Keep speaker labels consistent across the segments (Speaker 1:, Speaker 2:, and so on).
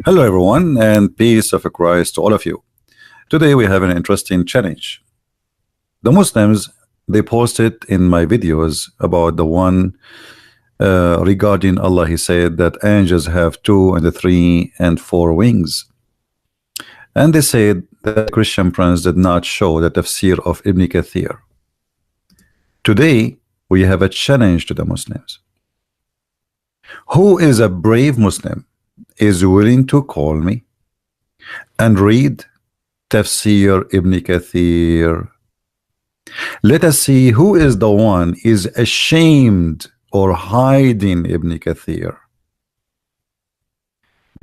Speaker 1: Hello everyone, and peace of Christ to all of you. Today we have an interesting challenge. The Muslims, they posted in my videos about the one regarding Allah. He said that angels have 2 and 3 and 4 wings, and they said that Christian friends did not show the Tafsir of Ibn Kathir. Today we have a challenge to the Muslims. Who is a brave Muslim is willing to call me and read Tafsir Ibn Kathir? Let us see who is the one is ashamed or hiding Ibn Kathir.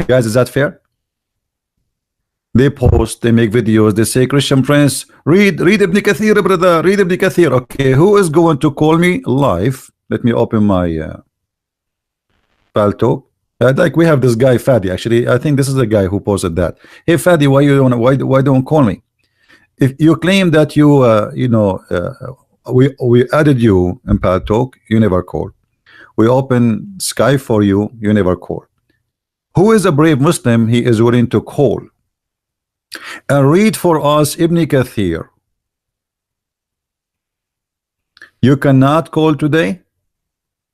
Speaker 1: Guys, is that fair? They post, they make videos, they say, Christian friends, read Ibn Kathir, brother, read Ibn Kathir. Okay, who is going to call me live? Let me open my palto. Like we have this guy Fadi. Actually, I think this is the guy who posted that. Hey Fadi, why don't call me? If you claim that you we added you in Paltalk, you never call. We open Sky for you, you never call. Who is a brave Muslim? He is willing to call and read for us Ibn Kathir. You cannot call today,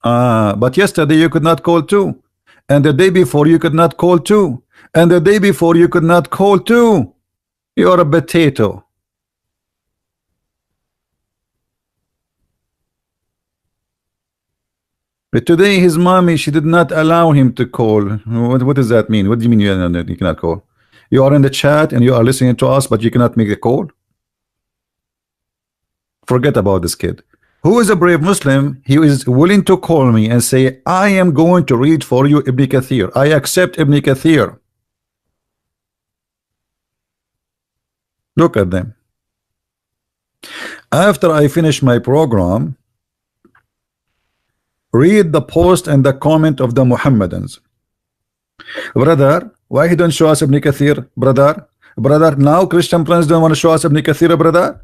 Speaker 1: but yesterday you could not call too, and the day before you could not call too, and the day before you could not call too. You're a potato. But today his mommy, she did not allow him to call. What does that mean? What do you mean you cannot call? You are in the chat and you are listening to us, but you cannot make a call? Forget about this kid. Who is a brave Muslim? He is willing to call me and say, I am going to read for you Ibn Kathir. I accept Ibn Kathir. Look at them. After I finish my program, read the post and the comment of the Muhammadans. Brother, why he don't show us Ibn Kathir? Brother, now Christian friends don't want to show us Ibn Kathir, brother.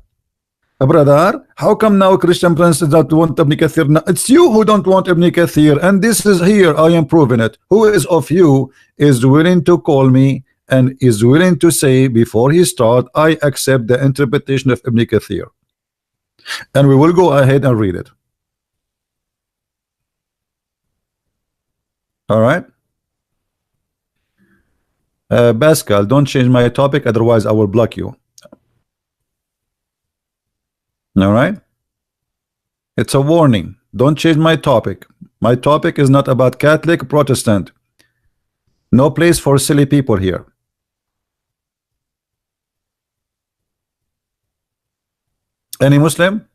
Speaker 1: Brother, how come now Christian friends don't want Ibn Kathir? No, it's you who don't want Ibn Kathir, and this is here, I am proving it. Who is of you is willing to call me and is willing to say before he start, I accept the interpretation of Ibn Kathir? And we will go ahead and read it. All right. Pascal, don't change my topic, otherwise I will block you. All right. It's a warning. Don't change my topic. My topic is not about Catholic, Protestant. No place for silly people here. Any Muslim?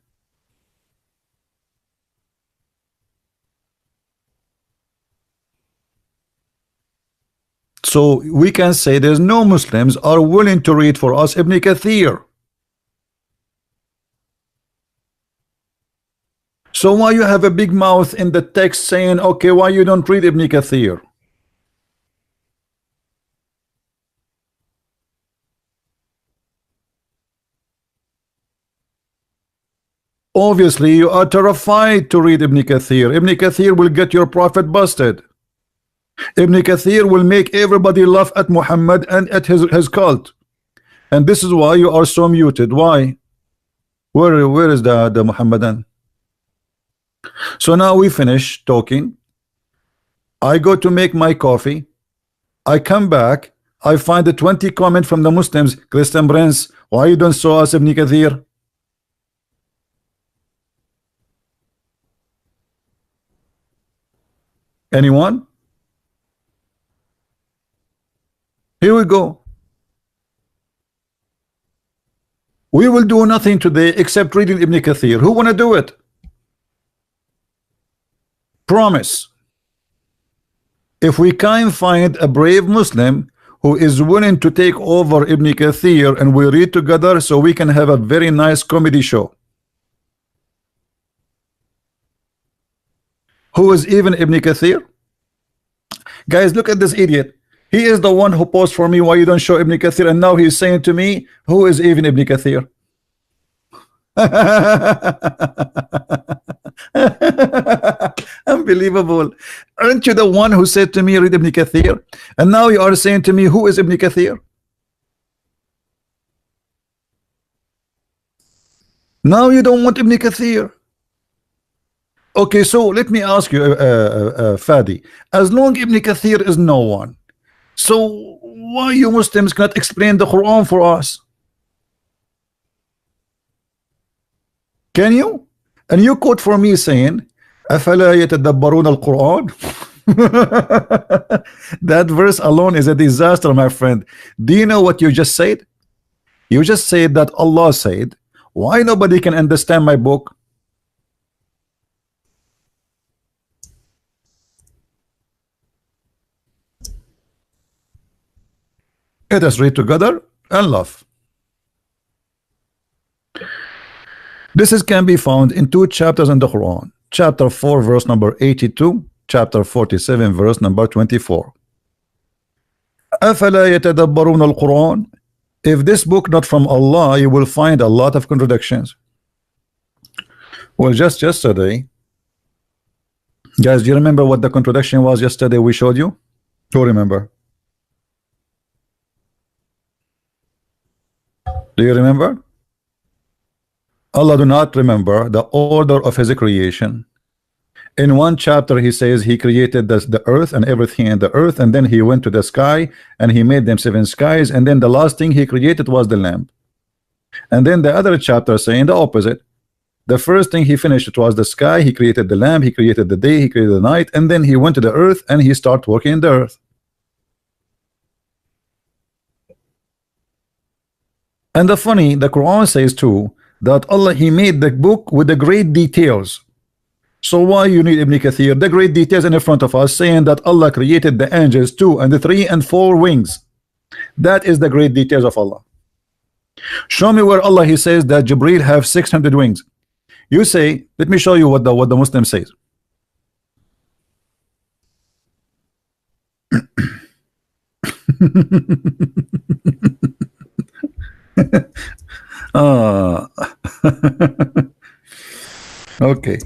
Speaker 1: So we can say there's no Muslims are willing to read for us Ibn Kathir. So why you have a big mouth in the text saying, okay, why you don't read Ibn Kathir? Obviously you are terrified to read Ibn Kathir. Ibn Kathir will get your prophet busted. Ibn Kathir will make everybody laugh at Muhammad and at his cult. And this is why you are so muted. Why? Where is the Muhammadan? So now we finish talking. I go to make my coffee. I come back. I find the 20 comment from the Muslims. Christian Prince, why you don't show us Ibn Kathir? Anyone? Here we go. We will do nothing today except reading Ibn Kathir. Who want to do it? Promise. If we can find a brave Muslim who is willing to take over Ibn Kathir and we read together, so we can have a very nice comedy show. Who is even Ibn Kathir? Guys, look at this idiot. He is the one who posed for me why you don't show Ibn Kathir, and now he's saying to me, who is even Ibn Kathir? Unbelievable. Aren't you the one who said to me, read Ibn Kathir? And now you are saying to me, who is Ibn Kathir? Now you don't want Ibn Kathir. Okay, so let me ask you, Fadi, as long Ibn Kathir is no one, so why you Muslims cannot explain the Quran for us? Can you? And you quote for me saying, أَفَلَا يَتَدَبَّرُونَ الْقُرْآنِ? That verse alone is a disaster, my friend. Do you know what you just said? You just said that Allah said, why nobody can understand my book? Let us read together and laugh. This can be found in 2 chapters in the Quran. Chapter 4 verse number 82, chapter 47 verse number 24. أَفَلَا يَتَدَبَّرُونَ الْقُرْآنِ? If this book not from Allah, you will find a lot of contradictions. Well, just yesterday, guys, do you remember what the contradiction was yesterday we showed you? Who remember? Do you remember? Allah do not remember the order of his creation. In one chapter he says he created the earth and everything in the earth, and then he went to the sky and he made them 7 skies, and then the last thing he created was the lamp. And then the other chapter saying the opposite. The first thing he finished, it was the sky, he created the lamp, he created the day, he created the night, and then he went to the earth and he started working in the earth. And the Quran says too that Allah, he made the book with the great details. So why you need Ibn Kathir? The great details in front of us saying that Allah created the angels 2 and 3 and 4 wings. That is the great details of Allah. Show me where Allah he says that Jibreel have 600 wings. You say, let me show you what the Muslim says. Okay.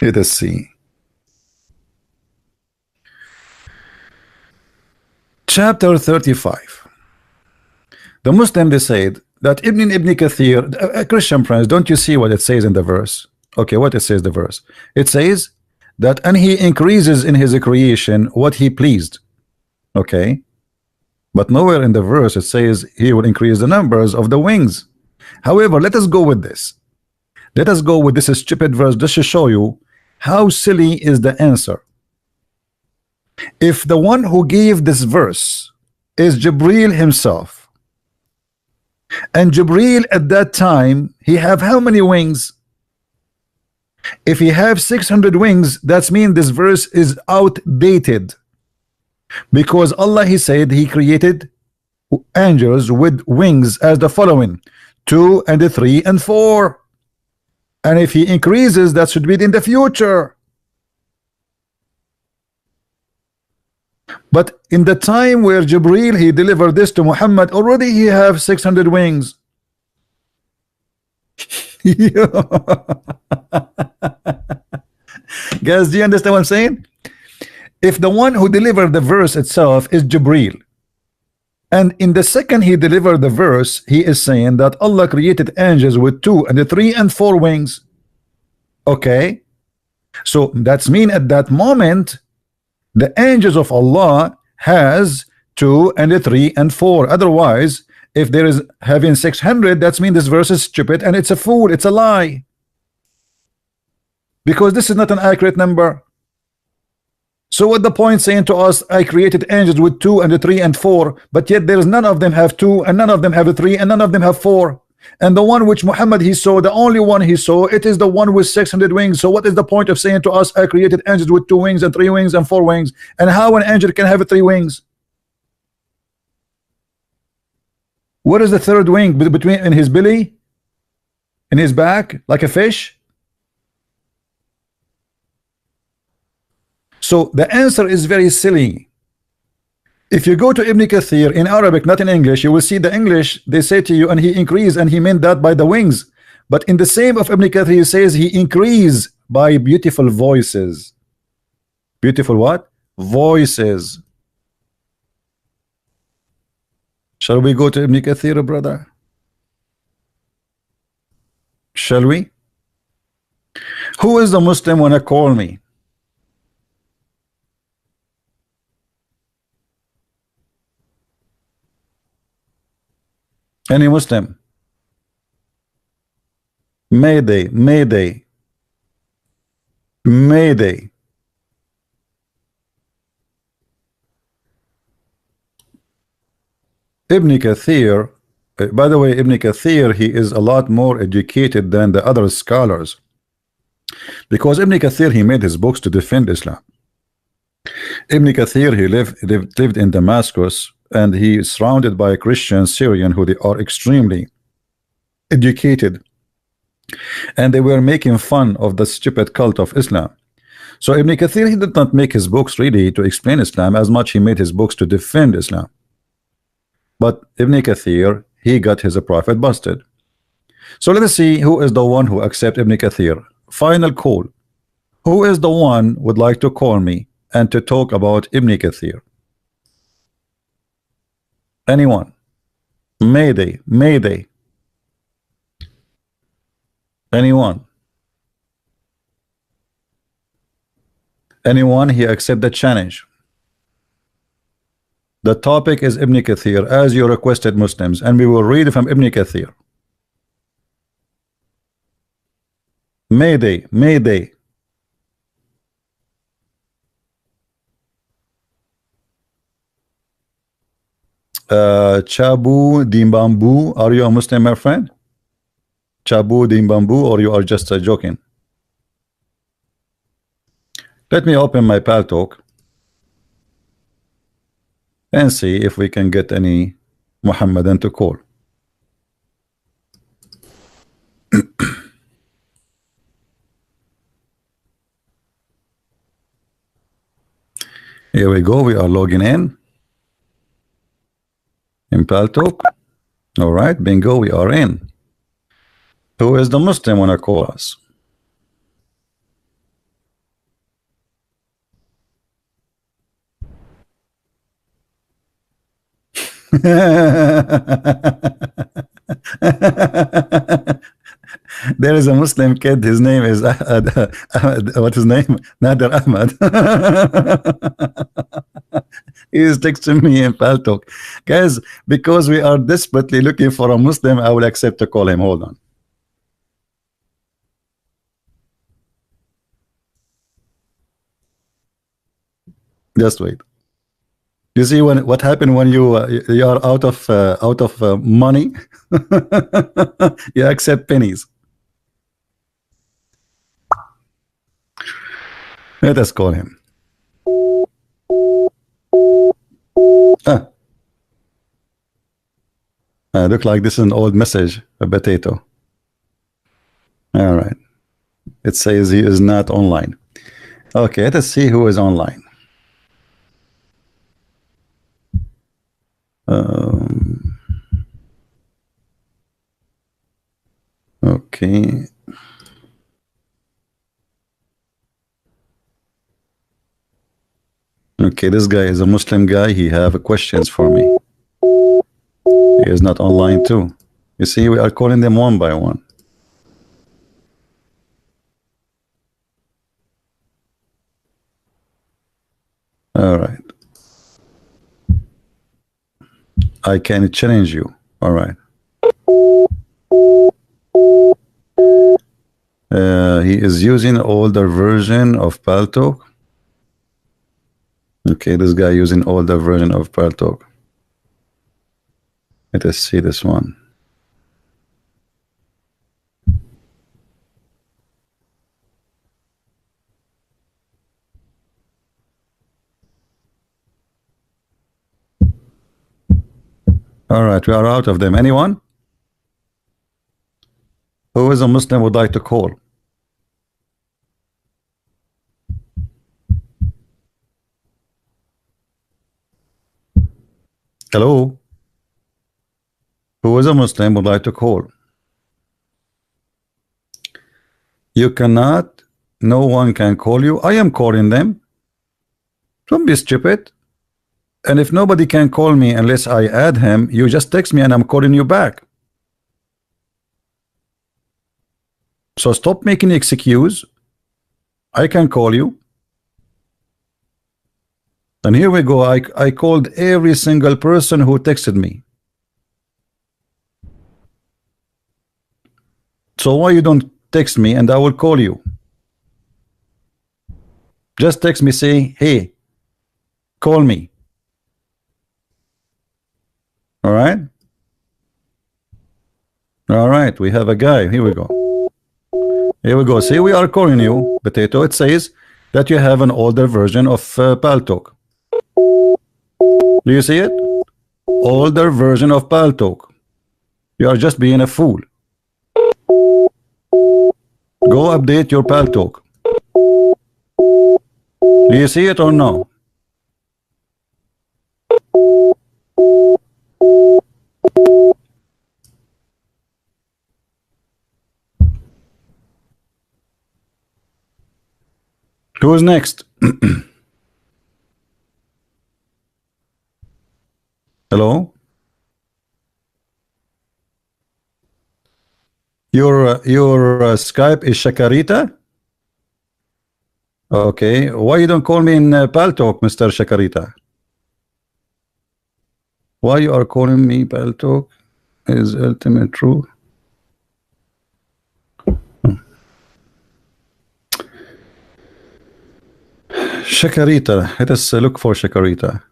Speaker 1: Let us see. Chapter 35. The Muslim, they said that Ibn Kathir, a Christian friends, don't you see what it says in the verse? Okay, what it says the verse? It says that, and he increases in his creation what he pleased. Okay. But nowhere in the verse it says he will increase the numbers of the wings. However, let us go with this. Let us go with this stupid verse just to show you how silly is the answer. If the one who gave this verse is Jibreel himself, and Jibreel at that time, he have how many wings? If he have 600 wings, that means this verse is outdated. Because Allah, he said he created angels with wings as the following: 2 and 3 and 4. And if he increases, that should be in the future. But in the time where Jibreel he delivered this to Muhammad, already he have 600 wings. Guys, do you understand what I'm saying? If the one who delivered the verse itself is Jibreel, and in the second he delivered the verse, he is saying that Allah created angels with 2 and 3 and 4 wings. Okay, so that's mean at that moment the angels of Allah has 2 and 3 and 4. Otherwise, if there is having 600, that's mean this verse is stupid and it's a fool, it's a lie, because this is not an accurate number. So what the point saying to us, I created angels with 2 and 3 and 4, but yet there is none of them have 2 and none of them have 3 and none of them have 4, and the one which Muhammad he saw, the only one he saw, it is the one with 600 wings. So what is the point of saying to us, I created angels with 2 wings and 3 wings and 4 wings? And how an angel can have 3 wings? What is the third wing? Between in his belly, in his back, like a fish? So the answer is very silly. If you go to Ibn Kathir in Arabic, not in English, you will see the English, they say to you, and he increased, and he meant that by the wings. But in the same of Ibn Kathir, he says he increased by beautiful voices. Beautiful what? Voices. Shall we go to Ibn Kathir, brother? Shall we? Who is the Muslim wanna call me? Any Muslim? Mayday, Mayday, Mayday. Ibn Kathir, by the way, Ibn Kathir, he is a lot more educated than the other scholars, because Ibn Kathir, he made his books to defend Islam. Ibn Kathir, he lived in Damascus, and he is surrounded by a Christian Syrian who they are extremely educated, and they were making fun of the stupid cult of Islam. So Ibn Kathir, he did not make his books really to explain Islam as much he made his books to defend Islam. But Ibn Kathir, he got his prophet busted. So let us see who is the one who accept Ibn Kathir. Final call. Who is the one would like to call me and to talk about Ibn Kathir? Anyone? Mayday, Mayday. Anyone? Anyone? He accept the challenge. The topic is Ibn Kathir, as you requested, Muslims, and we will read from Ibn Kathir. Mayday, Mayday. Chabu Dimbambu, are you a Muslim, my friend? Chabu Dimbambu, or you are just joking? Let me open my pal talk and see if we can get any Muhammadan to call. Here we go, we are logging in Paltalk. All right, bingo, we are in. Who is the Muslim wanna call us? There is a Muslim kid, his name is what's his name? Nader Ahmad. He is texting me in Paltalk. Guys, because we are desperately looking for a Muslim, I will accept to call him. Hold on. Just wait. You see what happened when you are out of money? You accept pennies. Let us call him. Look like this is an old message, a potato. All right. It says he is not online. Okay, let us see who is online. Okay. Okay, this guy is a Muslim guy. He have questions for me. He is not online too. You see, we are calling them one by one. All right. I can challenge you. All right. He is using older version of Paltalk. Okay, this guy using older version of Paltalk. Let us see this one. All right, we are out of them. Anyone? Who is a Muslim would like to call? Hello? Who is a Muslim would like to call? You cannot. No one can call you. I am calling them. Don't be stupid. And if nobody can call me unless I add him, you just text me and I'm calling you back. So stop making excuse. I can call you. And here we go. I called every single person who texted me. So why you don't text me and I will call you? Just text me, say, hey, call me. All right? All right, we have a guy. Here we go. Here we go. See, we are calling you, Potato. It says that you have an older version of Paltalk. Do you see it? Older version of Paltalk. You are just being a fool. Go update your Paltalk. Do you see it or no? Who is next? Hello? Your Skype is Shakarita? Okay. Why you don't call me in Paltalk, Mr. Shakarita? Why you are calling me Paltalk? Is ultimate true? Shakarita. Let us look for Shakarita.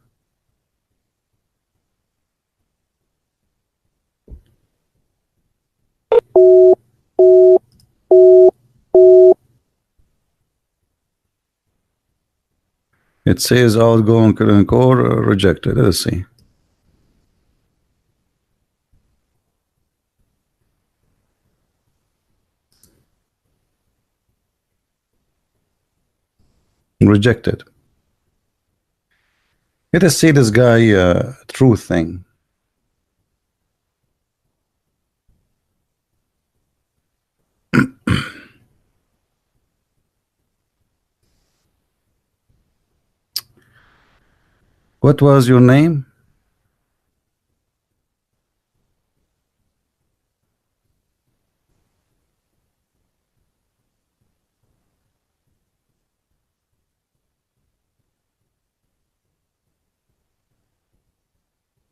Speaker 1: It says outgoing core rejected. Let's see. Rejected. Let us see this guy truth thing. What was your name?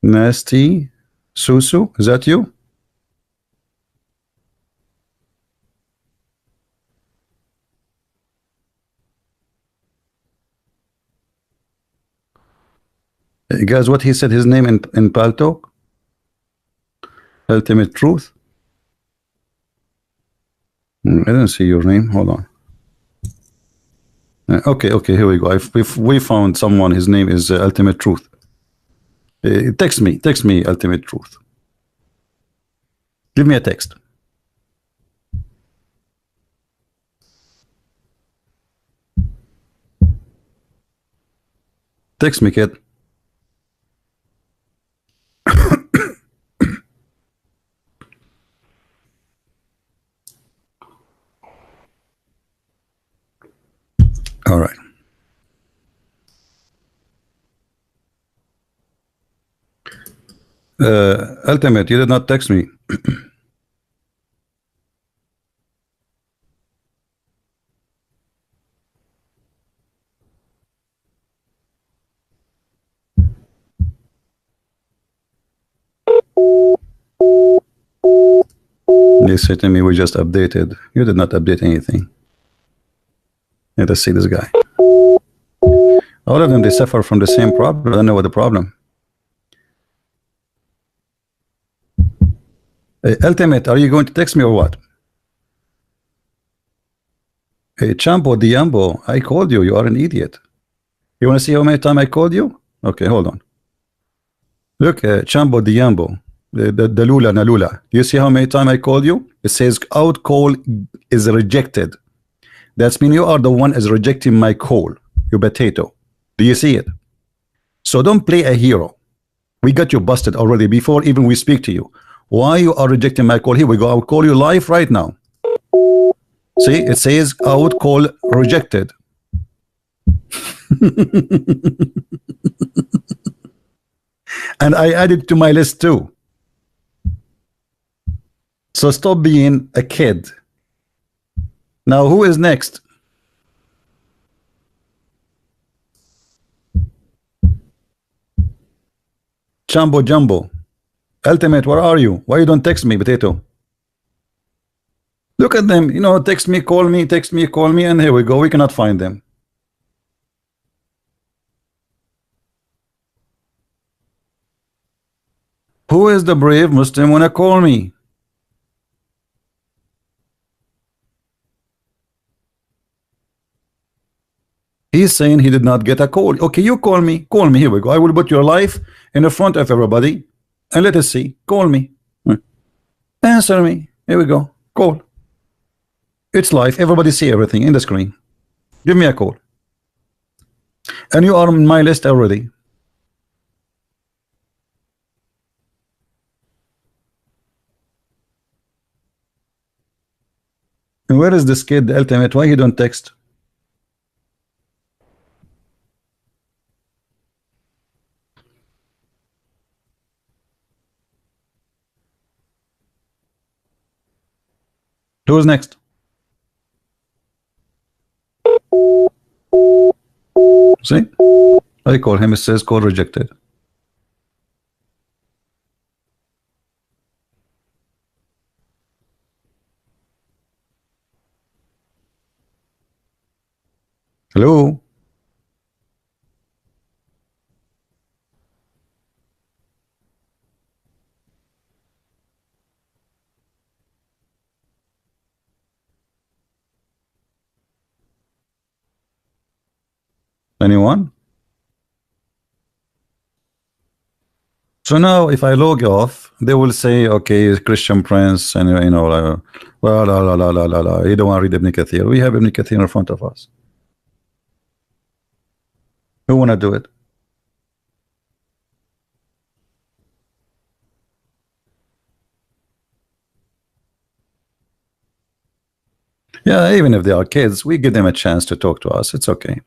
Speaker 1: Nasty Susu, is that you? Guys, what he said his name in Paltalk? Ultimate Truth. I don't see your name. Hold on. Okay, here we go. If we found someone, his name is Ultimate Truth. Text me, Ultimate Truth. Give me a text. Text me, kid. All right. Ultimate, you did not text me. They said to me, we just updated. You did not update anything. Let us see this guy. All of them, they suffer from the same problem. I don't know what the problem. Ultimate, are you going to text me or what? Hey, Champo Diambo, I called you. You are an idiot. You want to see how many times I called you? Okay, hold on. Look, Champo Diambo, the Lula Nalula. You see how many times I called you? It says out call is rejected. That's mean you are the one is rejecting my call. You potato. Do you see it? So don't play a hero. We got you busted already before even we speak to you. Why you are rejecting my call? Here we go. I'll call you live right now. See, it says out call rejected. And I added to my list too. So stop being a kid. Now who is next? Jumbo Jumbo. Ultimate, where are you? Why you don't text me, Potato? Look at them, you know, text me, call me, text me, call me, and here we go. We cannot find them. Who is the brave Muslim wanna call me? He's saying he did not get a call. Okay, you call me. Call me. Here we go. I will put your life in the front of everybody. And let us see. Call me. Answer me. Here we go. Call. It's live. Everybody see everything in the screen. Give me a call. And you are on my list already. And where is this kid, the ultimate? Why he don't text? Who's next? See? I call him, it says call rejected. Hello? Anyone? So now if I log off, they will say, okay, Christian Prince, and you know, well, la. You don't want to read Ibn Kathir. We have Ibn Kathir in front of us. Who want to do it? Yeah, even if they are kids, we give them a chance to talk to us. It's okay.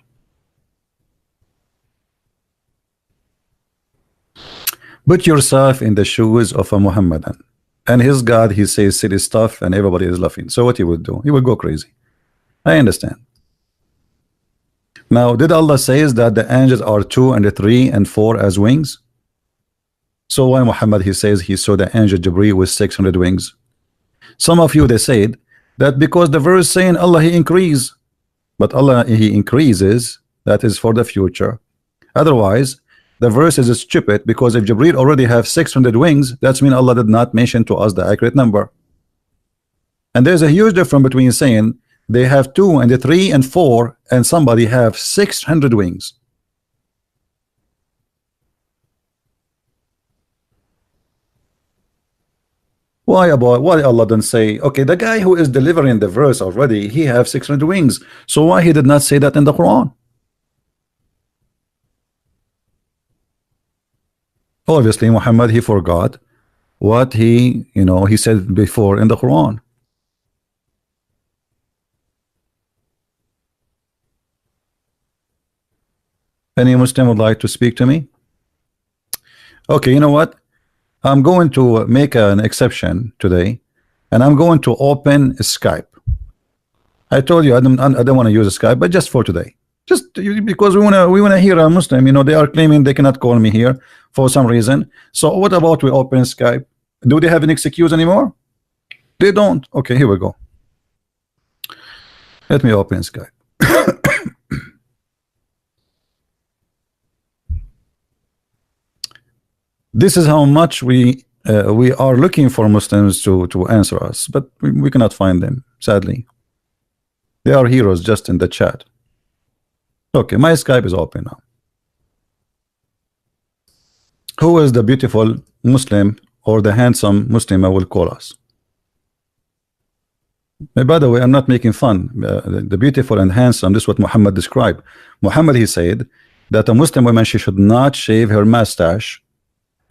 Speaker 1: Put yourself in the shoes of a Muhammadan, and his God, he says silly stuff, and everybody is laughing. So what he would do? He would go crazy. I understand. Now, did Allah says that the angels are 2 and 3 and 4 as wings? So why Muhammad, he says he saw the angel Jibreel with 600 wings? Some of you, they said that because the verse saying Allah he increase, but Allah he increases, that is for the future. Otherwise the verse is stupid, because if Jibreel already have 600 wings, that's mean Allah did not mention to us the accurate number. And there's a huge difference between saying they have 2 and 3 and 4 and somebody have 600 wings. Why Allah didn't say, okay, the guy who is delivering the verse already, he have 600 wings, so why he did not say that in the Quran? Obviously Muhammad, he forgot what he, you know, he said before in the Quran. Any Muslim would like to speak to me? Okay, you know what, I'm going to make an exception today, and I'm going to open Skype. I told you I don't want to use Skype, but just for today, just because we wanna hear a Muslim. You know, they are claiming they cannot call me here for some reason. So what about we open Skype? Do they have an excuse anymore? They don't. Okay, here we go. Let me open Skype. This is how much we are looking for Muslims to answer us, but we cannot find them, sadly. They are heroes just in the chat. Okay, my Skype is open now. Who is the beautiful Muslim or the handsome Muslim I will call us? By the way, I'm not making fun. The beautiful and handsome, this is what Muhammad described. Muhammad, he said that a Muslim woman, she should not shave her mustache,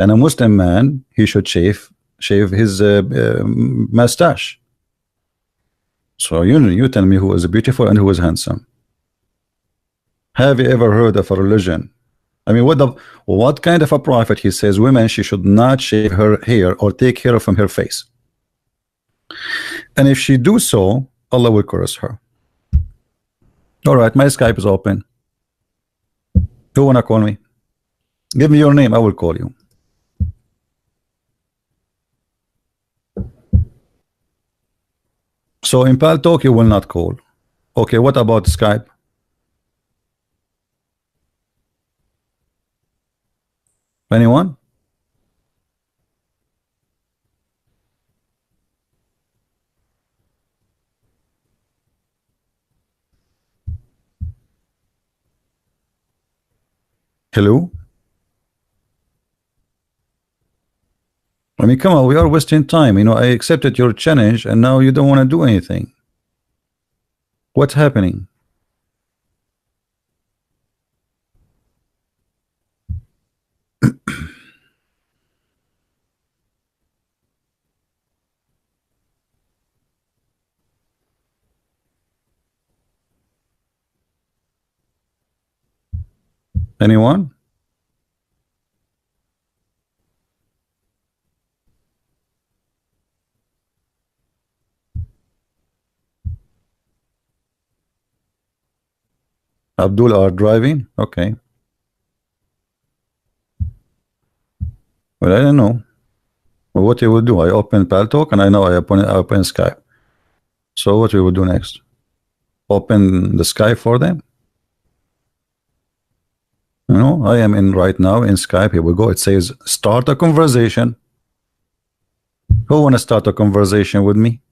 Speaker 1: And a Muslim man, he should shave his mustache. So you tell me who is beautiful and who is handsome. Have you ever heard of a religion? I mean, what kind of a prophet he says women she should not shave her hair or take hair from her face? And if she do so, Allah will curse her. All right, my Skype is open. Who wanna call me? Give me your name, I will call you. So in Paltalk you will not call. Okay, what about Skype? Anyone? Hello? I mean, come on, we are wasting time. You know, I accepted your challenge and now you don't want to do anything. What's happening? Anyone? Abdul are driving? Okay. Well, I don't know. Well, what you will do? I open Paltalk and I know I open Skype. So what we will do next? Open the Skype for them? You know, I am in right now in Skype. Here we go. It says start a conversation. Who want to start a conversation with me?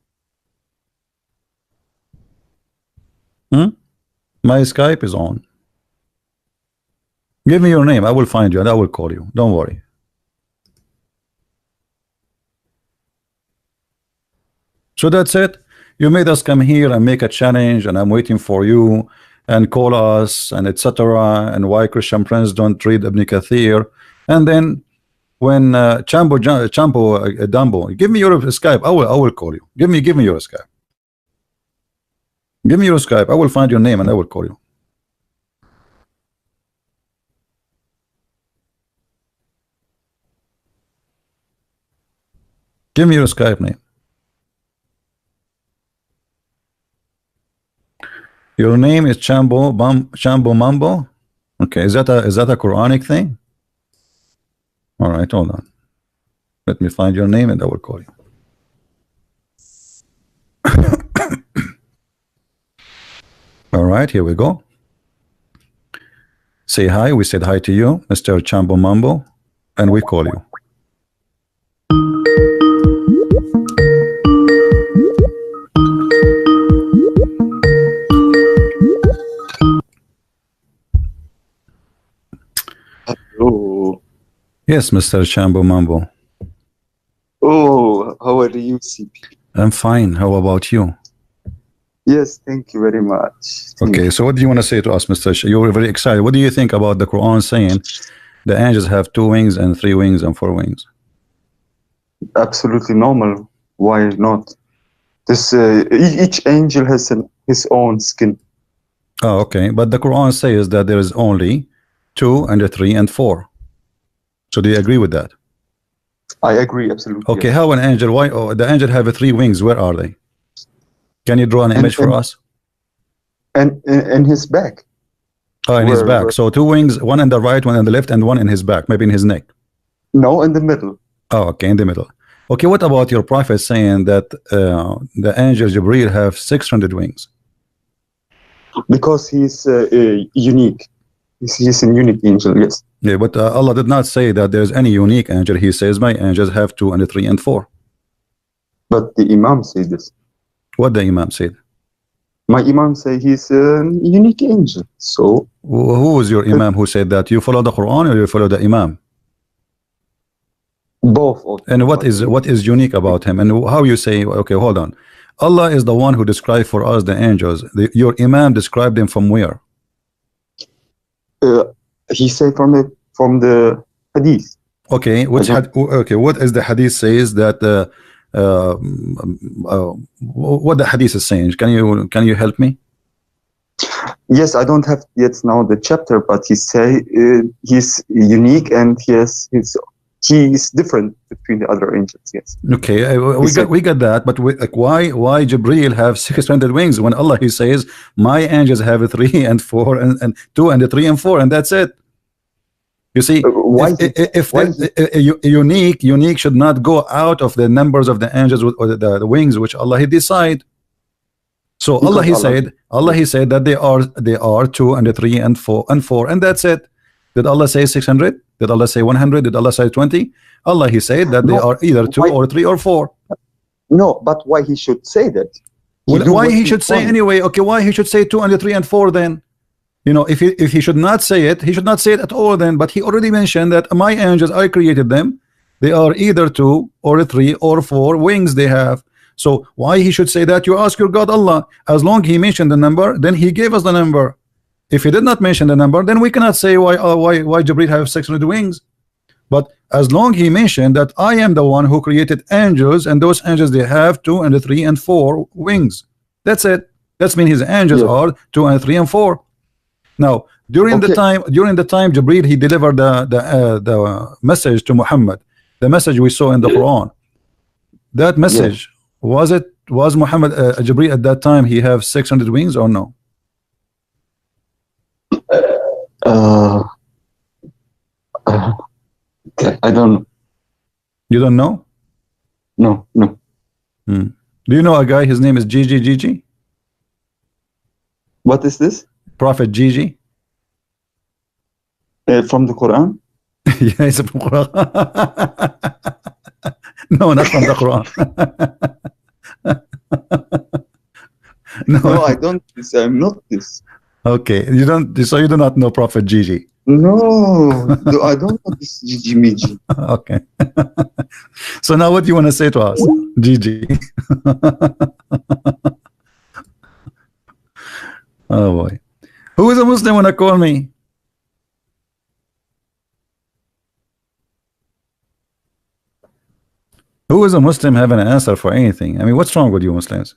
Speaker 1: My Skype is on. Give me your name. I will find you and I will call you. Don't worry. So that's it. You made us come here and make a challenge, and I'm waiting for you and call us and etc. And why Christian friends don't read Ibn Kathir. And then when Chambo Dumbo, give me your Skype. I will call you. Give me your Skype. Give me your Skype. I will find your name and I will call you. Give me your Skype name. Your name is Chambo Mambo. Okay, is that a Quranic thing? All right, hold on. Let me find your name and I will call you. All right, here we go. Say hi. We said hi to you, Mr. Chambo Mambo, and we call you.
Speaker 2: Hello.
Speaker 1: Yes, Mr. Chambo Mambo.
Speaker 2: Oh, how are you, CP?
Speaker 1: I'm fine. How about you?
Speaker 2: Yes, thank you very much.
Speaker 1: Okay, so what do you want to say to us, Mr. You're very excited. What do you think about the Quran saying the angels have 2 wings and 3 wings and 4 wings?
Speaker 2: Absolutely normal. Why not? This each angel has his own skin.
Speaker 1: Oh, okay. But the Quran says that there is only 2 and 3 and 4. So do you agree with that?
Speaker 2: I agree, absolutely.
Speaker 1: Okay,
Speaker 2: yes.
Speaker 1: how an angel? Why the angel have 3 wings? Where are they? Can you draw an image for us?
Speaker 2: And in his back.
Speaker 1: Oh, in his back. So 2 wings, one in the right, one in the left, and one in his back, maybe in his neck.
Speaker 2: No, in the middle.
Speaker 1: Oh, okay, in the middle. Okay, what about your prophet saying that the angel Jibreel have 600 wings?
Speaker 2: Because he's unique. He's a unique angel, yes.
Speaker 1: Yeah, but Allah did not say that there's any unique angel. He says my angels have 2 and 3 and 4.
Speaker 2: But the Imam said this.
Speaker 1: What the Imam said?
Speaker 2: My Imam say he's a unique angel. So
Speaker 1: who was your Imam who said that? You follow the Quran or you follow the Imam?
Speaker 2: Both of them.
Speaker 1: And what is unique about him? And how you say, okay, hold on. Allah is the one who described for us the angels. Your Imam described them from where?
Speaker 2: He said from the Hadith.
Speaker 1: Okay,
Speaker 2: I don't.
Speaker 1: okay, what is the hadith says that what the hadith is saying? Can you help me?
Speaker 2: Yes, I don't have yet now the chapter, but he say he's unique and he is different between the other angels. Yes.
Speaker 1: Okay,
Speaker 2: He said,
Speaker 1: we got that, but like why Jibril have 600 wings when Allah he says my angels have 3 and 4 and 2 and 3 and 4 and that's it. You see,
Speaker 2: why?
Speaker 1: if
Speaker 2: Why?
Speaker 1: unique should not go out of the numbers of the angels or the wings which Allah he decide. So Allah he said that they are 2 and 3 and 4 and that's it. Did Allah say 600? Did Allah say 100? Did Allah say 20? Allah he said that they are either 2 or 3 or 4.
Speaker 2: No, but why he should say that?
Speaker 1: Well, why he should say anyway? Okay, why he should say 2 and 3 and 4 then? You know, if he should not say it, he should not say it at all then. But he already mentioned that my angels, I created them. They are either 2 or 3 or 4 wings they have. So why he should say that? You ask your God Allah. As long he mentioned the number, then he gave us the number. If he did not mention the number, then we cannot say why Jibril have 600 wings. But as long he mentioned that I am the one who created angels, and those angels they have 2 and 3 and 4 wings. That's it. That's mean his angels are 2 and 3 and 4. Now during the time Jibril he delivered the message to Muhammad, the message we saw in the Quran. That message was Muhammad Jibril at that time he have 600 wings or no?
Speaker 2: I don't know.
Speaker 1: You don't know?
Speaker 2: No.
Speaker 1: Do you know a guy, his name is Gigi?
Speaker 2: What is this?
Speaker 1: Prophet Gigi?
Speaker 2: From the Quran?
Speaker 1: Yeah, it's from Quran. No, not from the Quran.
Speaker 2: No, I don't. I'm not this.
Speaker 1: Okay, so you do not know Prophet Gigi.
Speaker 2: No, I don't know this Gigi Migi.
Speaker 1: Okay. So now what do you want to say to us, Gigi? Oh boy. Who is a Muslim wanna call me? Who is a Muslim have an answer for anything? I mean, what's wrong with you Muslims?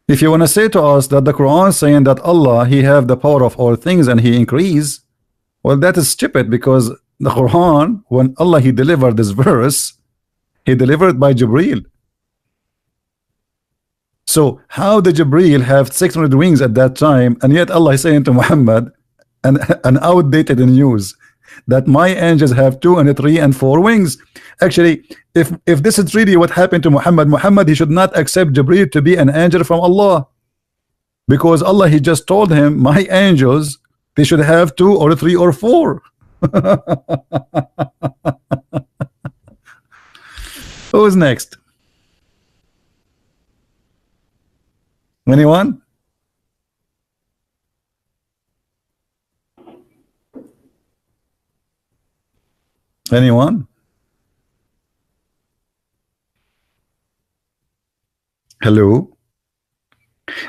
Speaker 1: If you want to say to us that the Quran is saying that Allah he have the power of all things and he increase, well that is stupid, because the Quran, when Allah he delivered this verse, he delivered by Jibril. So how did Jibril have 600 wings at that time, and yet Allah is saying to Muhammad an outdated news that my angels have 2 and 3 and 4 wings? Actually, if this is really what happened to Muhammad he should not accept Jibril to be an angel from Allah, because Allah he just told him my angels they should have 2 or 3 or 4. Who's next? Anyone? Anyone? Hello.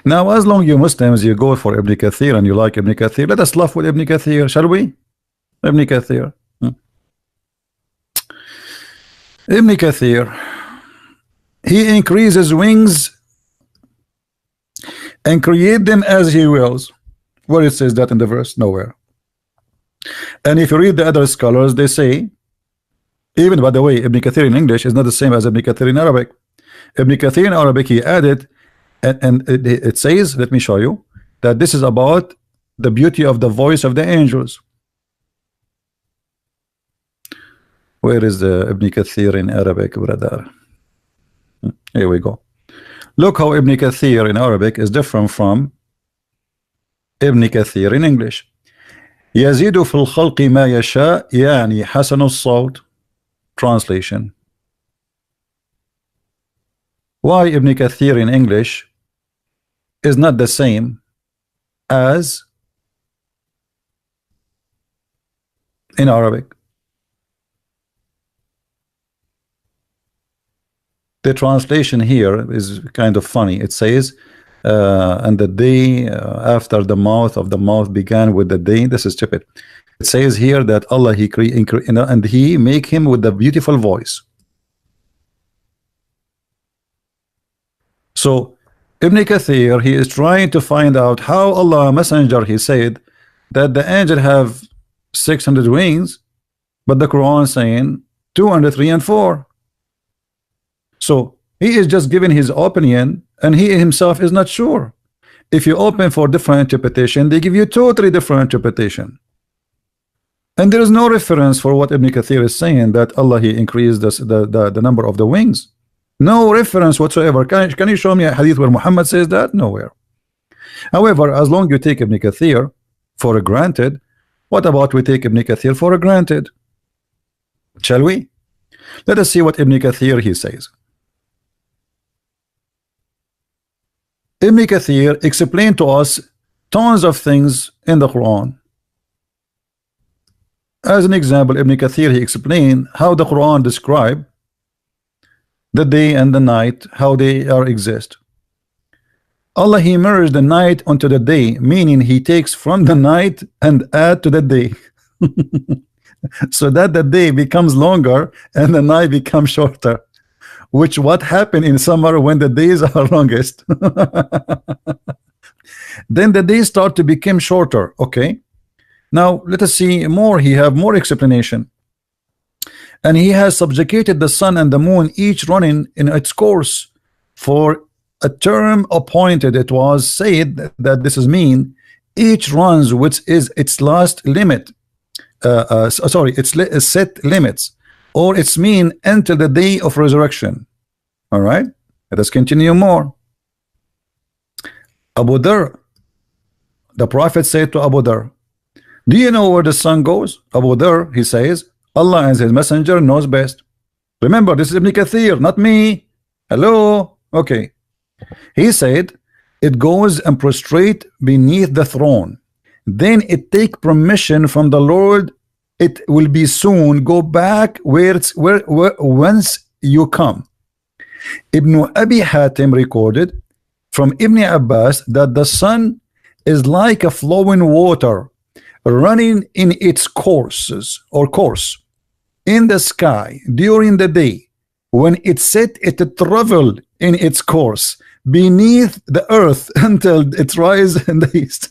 Speaker 1: Now as long you Muslims you go for Ibn Kathir and you like Ibn Kathir, let us laugh with Ibn Kathir, shall we? Ibn Kathir. Ibn Kathir, he increases wings and create them as he wills. Where it says that in the verse? Nowhere. And if you read the other scholars, they say, even by the way, Ibn Kathir in English is not the same as Ibn Kathir in Arabic. Ibn Kathir in Arabic he added, and it says, let me show you, that this is about the beauty of the voice of the angels. Where is the Ibn Kathir in Arabic, brother? Here we go. Look how Ibn Kathir in Arabic is different from Ibn Kathir in English. يزيد في الخلق ما يشاء يعني حسن الصوت. Translation. Why Ibn Kathir in English is not the same as in Arabic? The translation here is kind of funny. It says, and the day after the mouth of the mouth began with the day. This is stupid. It says here that Allah and He make him with a beautiful voice. So Ibn Kathir, he is trying to find out how Allah Messenger, he said that the angel have 600 wings, but the Quran saying 203 and 4. So he is just giving his opinion, and he himself is not sure. If you open for different interpretation, they give you totally different interpretation. And there is no reference for what Ibn Kathir is saying, that Allah he increased the number of the wings. No reference whatsoever. Can you show me a hadith where Muhammad says that? Nowhere. However, as long you take Ibn Kathir for granted, what about we take Ibn Kathir for granted? Shall we? Let us see what Ibn Kathir he says. Ibn Kathir explained to us tons of things in the Quran. As an example, Ibn Kathir he explained how the Quran describe the day and the night, how they are exist. Allah he merged the night onto the day, meaning he takes from the night and add to the day. So that the day becomes longer and the night becomes shorter, which what happened in summer when the days are longest. Then the days start to become shorter. Okay, now let us see more. He have more explanation. And he has subjugated the sun and the moon, each running in its course for a term appointed. It was said that this is mean each runs which is its last limit, its set limits, or its mean until the day of resurrection. All right, let us continue more. Abu Dhar, the Prophet said to Abu Dhar, do you know where the sun goes? Abu Dhar, he says, Allah and his messenger knows best. Remember, this is Ibn Kathir, not me. Hello. Okay. He said it goes and prostrate beneath the throne, then it take permission from the Lord. It will be soon go back where whence you come. Ibn Abi Hatim recorded from Ibn Abbas that the sun is like a flowing water running in its course in the sky during the day. When it set, it travel in its course beneath the earth until it rises in the east.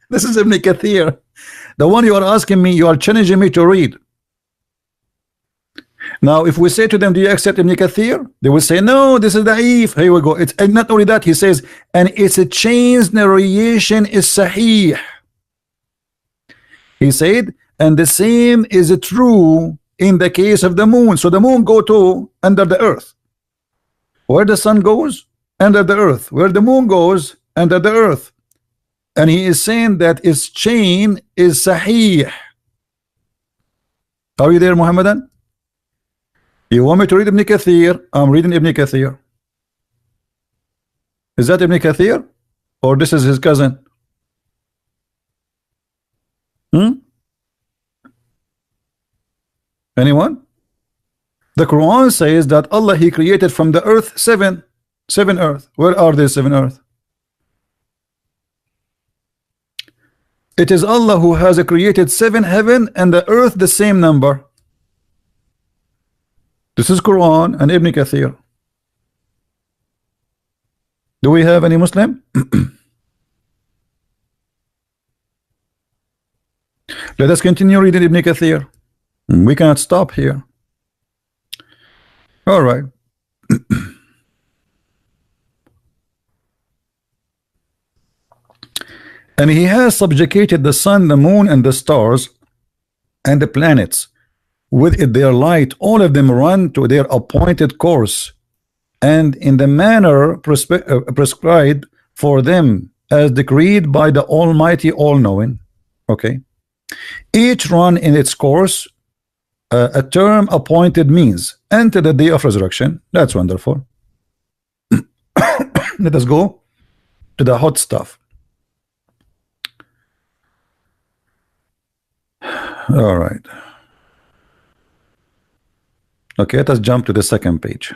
Speaker 1: This is Ibn Kathir, the one you are asking me, you are challenging me to read. Now if we say to them, do you accept Ibn Kathir? They will say, no, this is da'if. Here we go. It's, and not only that, he says, and its a chain's narration is sahih. He said, and the same is true in the case of the moon. So the moon go to under the earth. Where the sun goes, under the earth. Where the moon goes, under the earth. And he is saying that its chain is sahih. Are you there, Muhammadan? You want me to read Ibn Kathir? I'm reading Ibn Kathir. Is that Ibn Kathir? Or this is his cousin? Anyone? The Quran says that Allah he created from the earth seven earth. Where are these 7 earth? It is Allah who has created 7 heaven and the earth the same number. This is Quran and Ibn Kathir. Do we have any Muslim? Let us continue reading Ibn Kathir. We cannot stop here. All right. And he has subjugated the sun, the moon, and the stars, and the planets. With their light, all of them run to their appointed course, and in the manner prescribed for them, as decreed by the Almighty, all-knowing. Okay. Each run in its course, a term appointed means, until the day of resurrection. That's wonderful. Let us go to the hot stuff. All right. Okay, let us jump to the second page.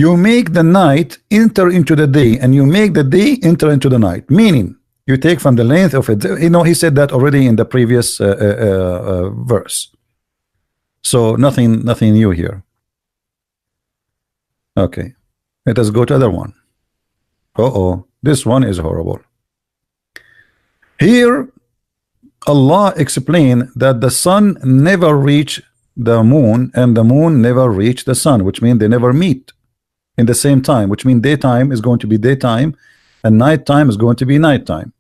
Speaker 1: You make the night enter into the day, and you make the day enter into the night. Meaning, you take from the length of it. You know, he said that already in the previous verse. So nothing new here. Okay, let us go to other one. This one is horrible. Here, Allah explained that the sun never reach the moon, and the moon never reach the sun, which means they never meet in the same time, which means daytime is going to be daytime and nighttime is going to be nighttime.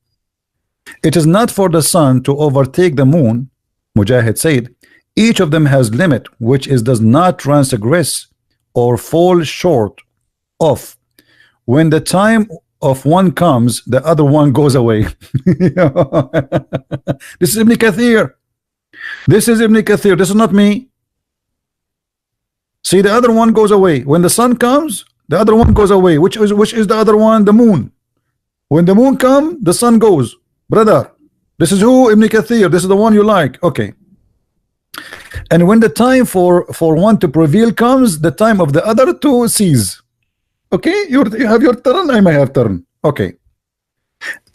Speaker 1: It is not for the sun to overtake the moon. Mujahid said, each of them has limit, which is does not transgress or fall short of. When the time of one comes, the other one goes away. This is Ibn Kathir. This is Ibn Kathir. This is not me. See, the other one goes away. When the sun comes, the other one goes away. Which is the other one? The moon. When the moon comes, the sun goes. Brother, this is who? Ibn Kathir. This is the one you like. Okay. And when the time for one to prevail comes, the time of the other to cease. Okay, you have your turn, I may have turn. Okay.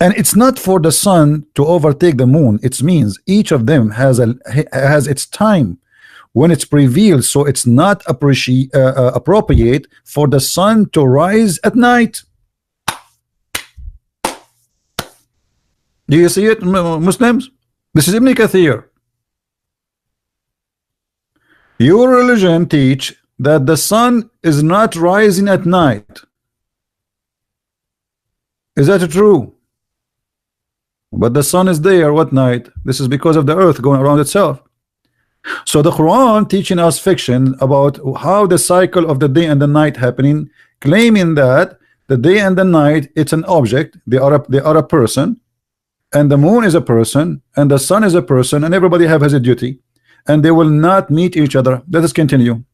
Speaker 1: And it's not for the sun to overtake the moon. It means each of them has its time when it's prevailed, so it's not appropriate for the sun to rise at night. Do you see it, Muslims? This is Ibn Kathir. Your religion teach that the sun is not rising at night. Is that true? But the sun is there what night? This is because of the earth going around itself. So the Quran teaching us fiction about how the cycle of the day and the night happening, claiming that the day and the night, it's an object, they are a person, and the moon is a person, and the sun is a person, and everybody has a duty, and they will not meet each other. Let us continue.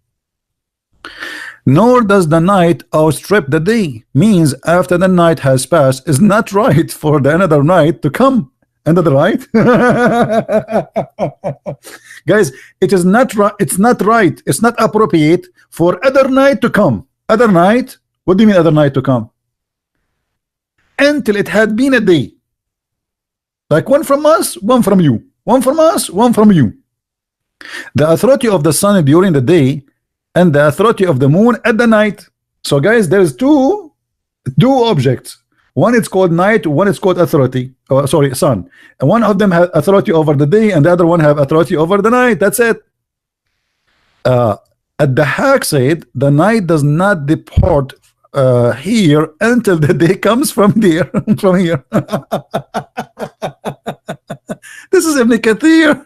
Speaker 1: Nor does the night outstrip the day, means after the night has passed is not right for the another night to come. Another right? Guys, it is not right. It's not right. It's not appropriate for other night to come. Other night? What do you mean other night to come? Until it had been a day. Like one from us, one from you. One from us, one from you. The authority of the sun during the day and the authority of the moon at the night. So guys, there's two objects. One is called night, one is called authority. Oh, sorry, sun. And one of them has authority over the day, and the other one have authority over the night. That's it. At the Haq said, the night does not depart here until the day comes from there, from here. This is Ibn Kathir.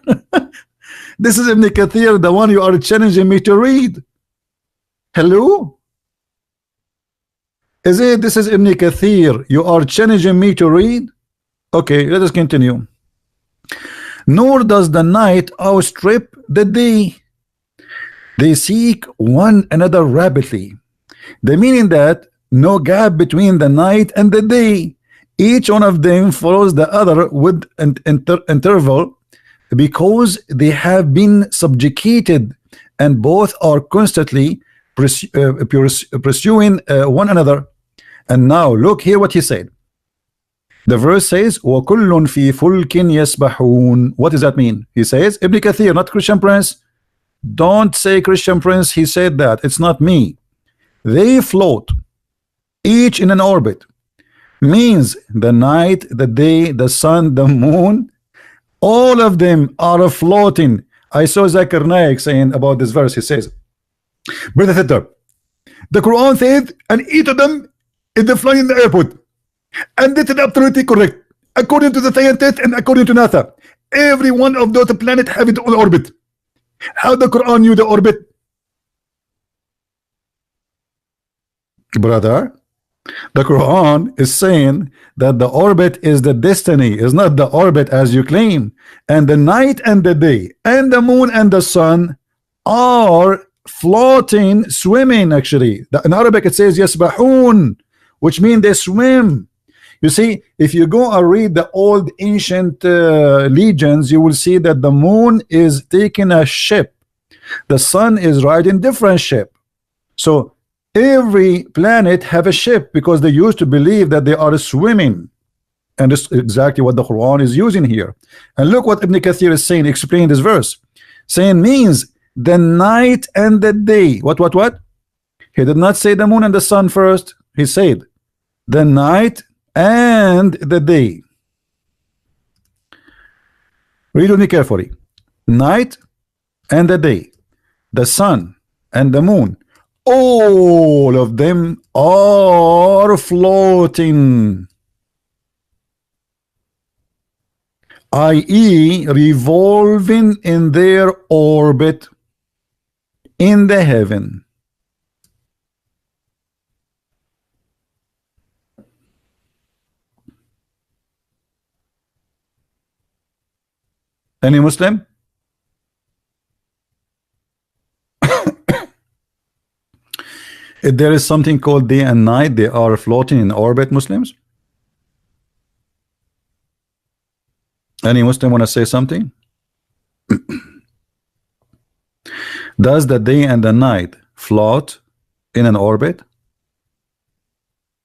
Speaker 1: This is Ibn Kathir, the one you are challenging me to read. Hello? Is it? This is Ibn Kathir. You are challenging me to read? Okay, let us continue. Nor does the night outstrip the day. They seek one another rapidly. The meaning that no gap between the night and the day. Each one of them follows the other with an interval because they have been subjugated, and both are constantly pursuing one another. And now look here what he said. The verse says, وَكُلٌّ فِي فُلْكٍ يَسْبَحُونَ. What does that mean? He says, Ibn Kathir, not Christian Prince. Don't say Christian Prince. He said that. It's not me. They float, each in an orbit. Means the night, the day, the sun, the moon, all of them are floating. I saw Zakir Naik saying about this verse. He says, Brother Thitter, the Quran said, and each of them is flying in the airport, and this is absolutely correct according to the scientists and according to NASA. Every one of those planets have its own orbit. How the Quran knew the orbit? Brother, the Quran is saying that the orbit is the destiny, is not the orbit as you claim. And the night and the day and the moon and the sun are floating, swimming. Actually, in Arabic it says yasbahun, which means they swim. You see, if you go and read the old ancient legends, you will see that the moon is taking a ship, the sun is riding different ship. So Every planet have a ship because they used to believe that they are swimming, and this is exactly what the Quran is using here. And look what Ibn Kathir is saying, explain this verse, saying means the night and the day. What? He did not say the moon and the sun first. He said the night and the day. Read with me carefully. Night and the day, the sun and the moon, all of them are floating, i.e. revolving in their orbit in the heaven. Any Muslim? If there is something called day and night, they are floating in orbit, Muslims? Any Muslim want to say something? Does the day and the night float in an orbit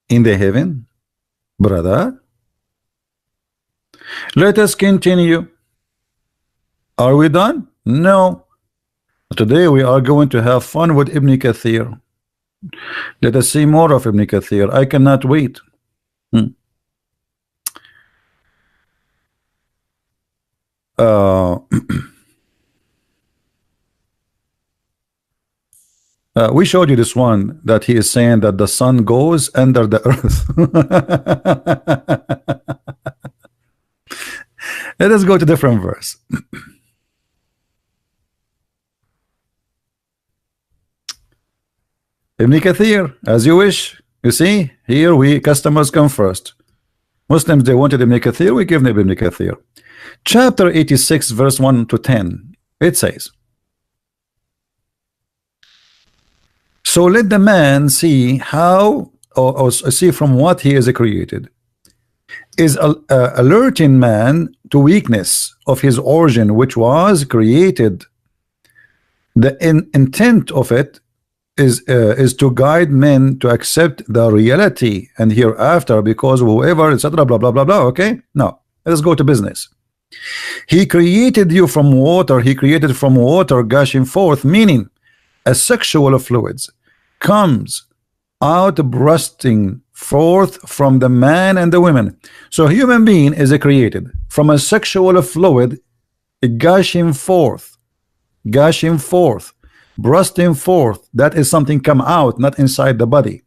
Speaker 1: in the heaven, brother? Let us continue. Are we done? No. Today we are going to have fun with Ibn Kathir. Let us see more of Ibn Kathir. I cannot wait. We showed you this one that he is saying that the sun goes under the earth. Let us go to different verse. Ibn Kathir, as you wish. You see, here we customers come first. Muslims, they wanted Ibn Kathir, we give them Ibn Kathir. Chapter 86, verse 1 to 10. It says, so let the man see how, or see from what he is created, is alerting man to weakness of his origin, which was created. The intent of it is to guide men to accept the reality and hereafter, because whoever, etc., blah blah blah blah. Okay, now let's go to business. He created you from water. He created from water gushing forth, meaning a sexual fluids comes out bursting forth from the man and the women. So a human being is created from a sexual fluid gushing forth, bursting forth. That is something come out, not inside the body,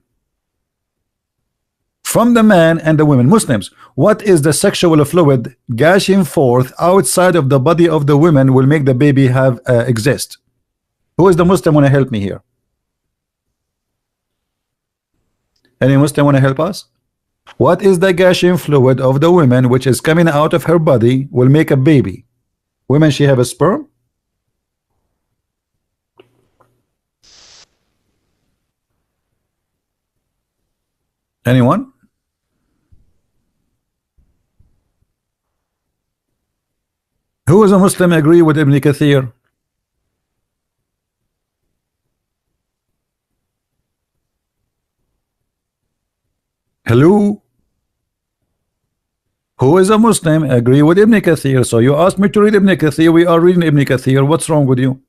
Speaker 1: from the man and the women. Muslims, what is the sexual fluid gushing forth outside of the body of the women will make the baby have exist? Who is the Muslim want to help me here? Any Muslim want to help us? What is the gushing fluid of the women which is coming out of her body will make a baby? Women, she have a sperm? Anyone? Who is a Muslim agree with Ibn Kathir? Hello? Who is a Muslim agree with Ibn Kathir? So you asked me to read Ibn Kathir. We are reading Ibn Kathir. What's wrong with you?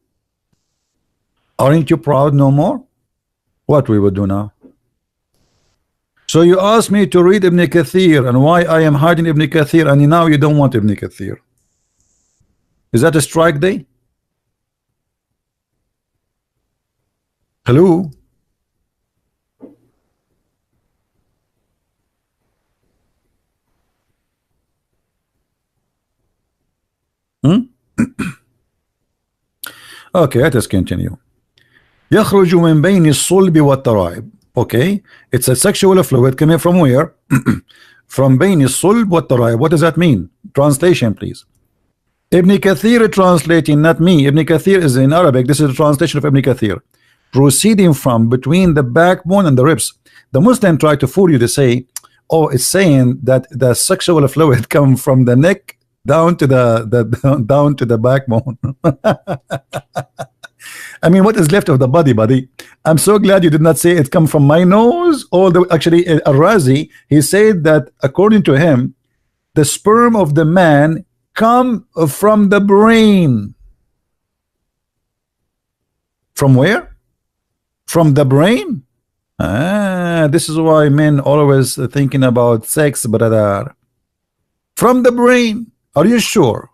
Speaker 1: Aren't you proud no more? What we would do now? So you asked me to read Ibn Kathir and why I am hiding Ibn Kathir, and now you don't want Ibn Kathir. Is that a strike day? Hello? Okay, let us continue. يخرج من بين الصلب والترائب. Okay, it's a sexual fluid coming from where? From بين الصلب والترائب. What does that mean? Translation, please. Ibn Kathir translating, not me. Ibn Kathir is in Arabic. This is the translation of Ibn Kathir. Proceeding from between the backbone and the ribs. The Muslim try to fool you to say, oh, it's saying that the sexual fluid come from the neck down to the backbone. I mean, what is left of the body, buddy? I'm so glad you did not say it come from my nose. Although actually, Al-Razi, he said that according to him, the sperm of the man come from the brain. From where? From the brain? Ah, this is why men always thinking about sex, brother. From the brain. Are you sure?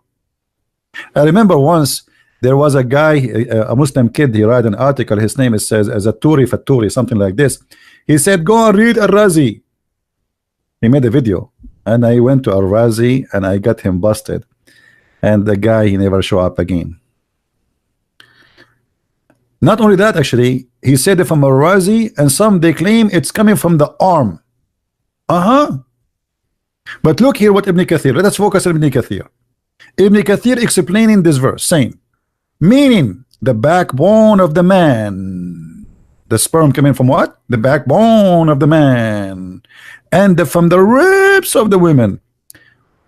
Speaker 1: I remember once there was a guy, a Muslim kid, he wrote an article, his name is says as a Turi Faturi, something like this. He said, go and read Al-Razi. He made a video, and I went to Al-Razi and I got him busted. And the guy, he never show up again. Not only that, actually, he said it from Al-Razi, and some they claim it's coming from the arm. But look here what Ibn Kathir, let us focus on Ibn Kathir. Ibn Kathir explaining this verse, saying, meaning the backbone of the man, the sperm coming from what? The backbone of the man, and from the ribs of the women.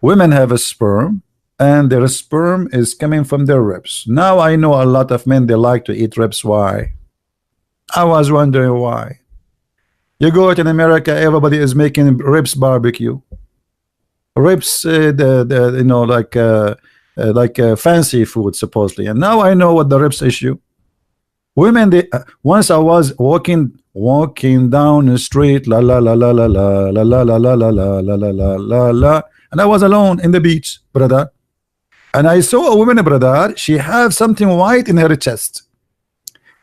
Speaker 1: Women have a sperm, and their sperm is coming from their ribs. Now I know a lot of men, they like to eat ribs. Why? I was wondering why. You go out in America, everybody is making ribs barbecue. Ribs, you know, like fancy food supposedly. And now I know what the ribs issue. Women, they once I was walking down the street, la la la la la la la la la la la la la la la la, and I was alone in the beach, brother. And I saw a woman, brother, she had something white in her chest.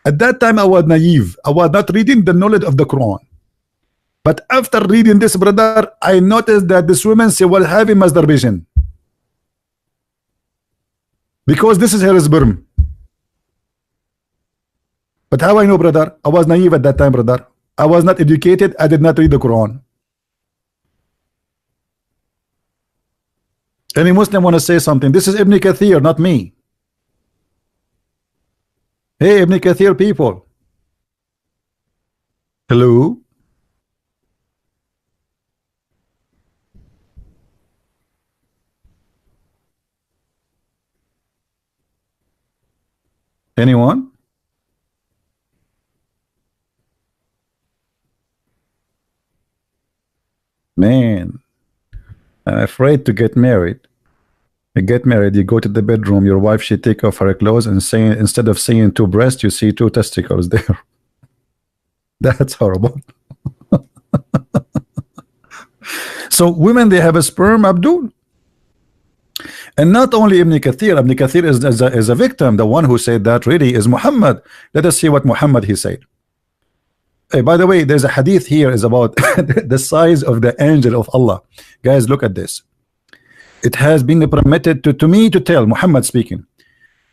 Speaker 1: At that time, I was naive. I was not reading the knowledge of the Quran. But after reading this, brother, I noticed that this woman, she was having masturbation. Because this is her sperm. But how I know, brother? I was naive at that time, brother. I was not educated. I did not read the Quran. Any Muslim want to say something? This is Ibn Kathir, not me. Hey, Ibn Kathir people. Hello? Anyone? Man, I'm afraid to get married. You get married, you go to the bedroom, your wife, she take off her clothes and saying, instead of seeing two breasts, you see two testicles there. That's horrible. So women, they have a sperm, Abdul. And not only Ibn Kathir is a victim. The one who said that really is Muhammad. Let us see what Muhammad he said. Hey, by the way, there's a hadith here is about the size of the angel of Allah. Guys, look at this. It has been permitted to me to tell, Muhammad speaking,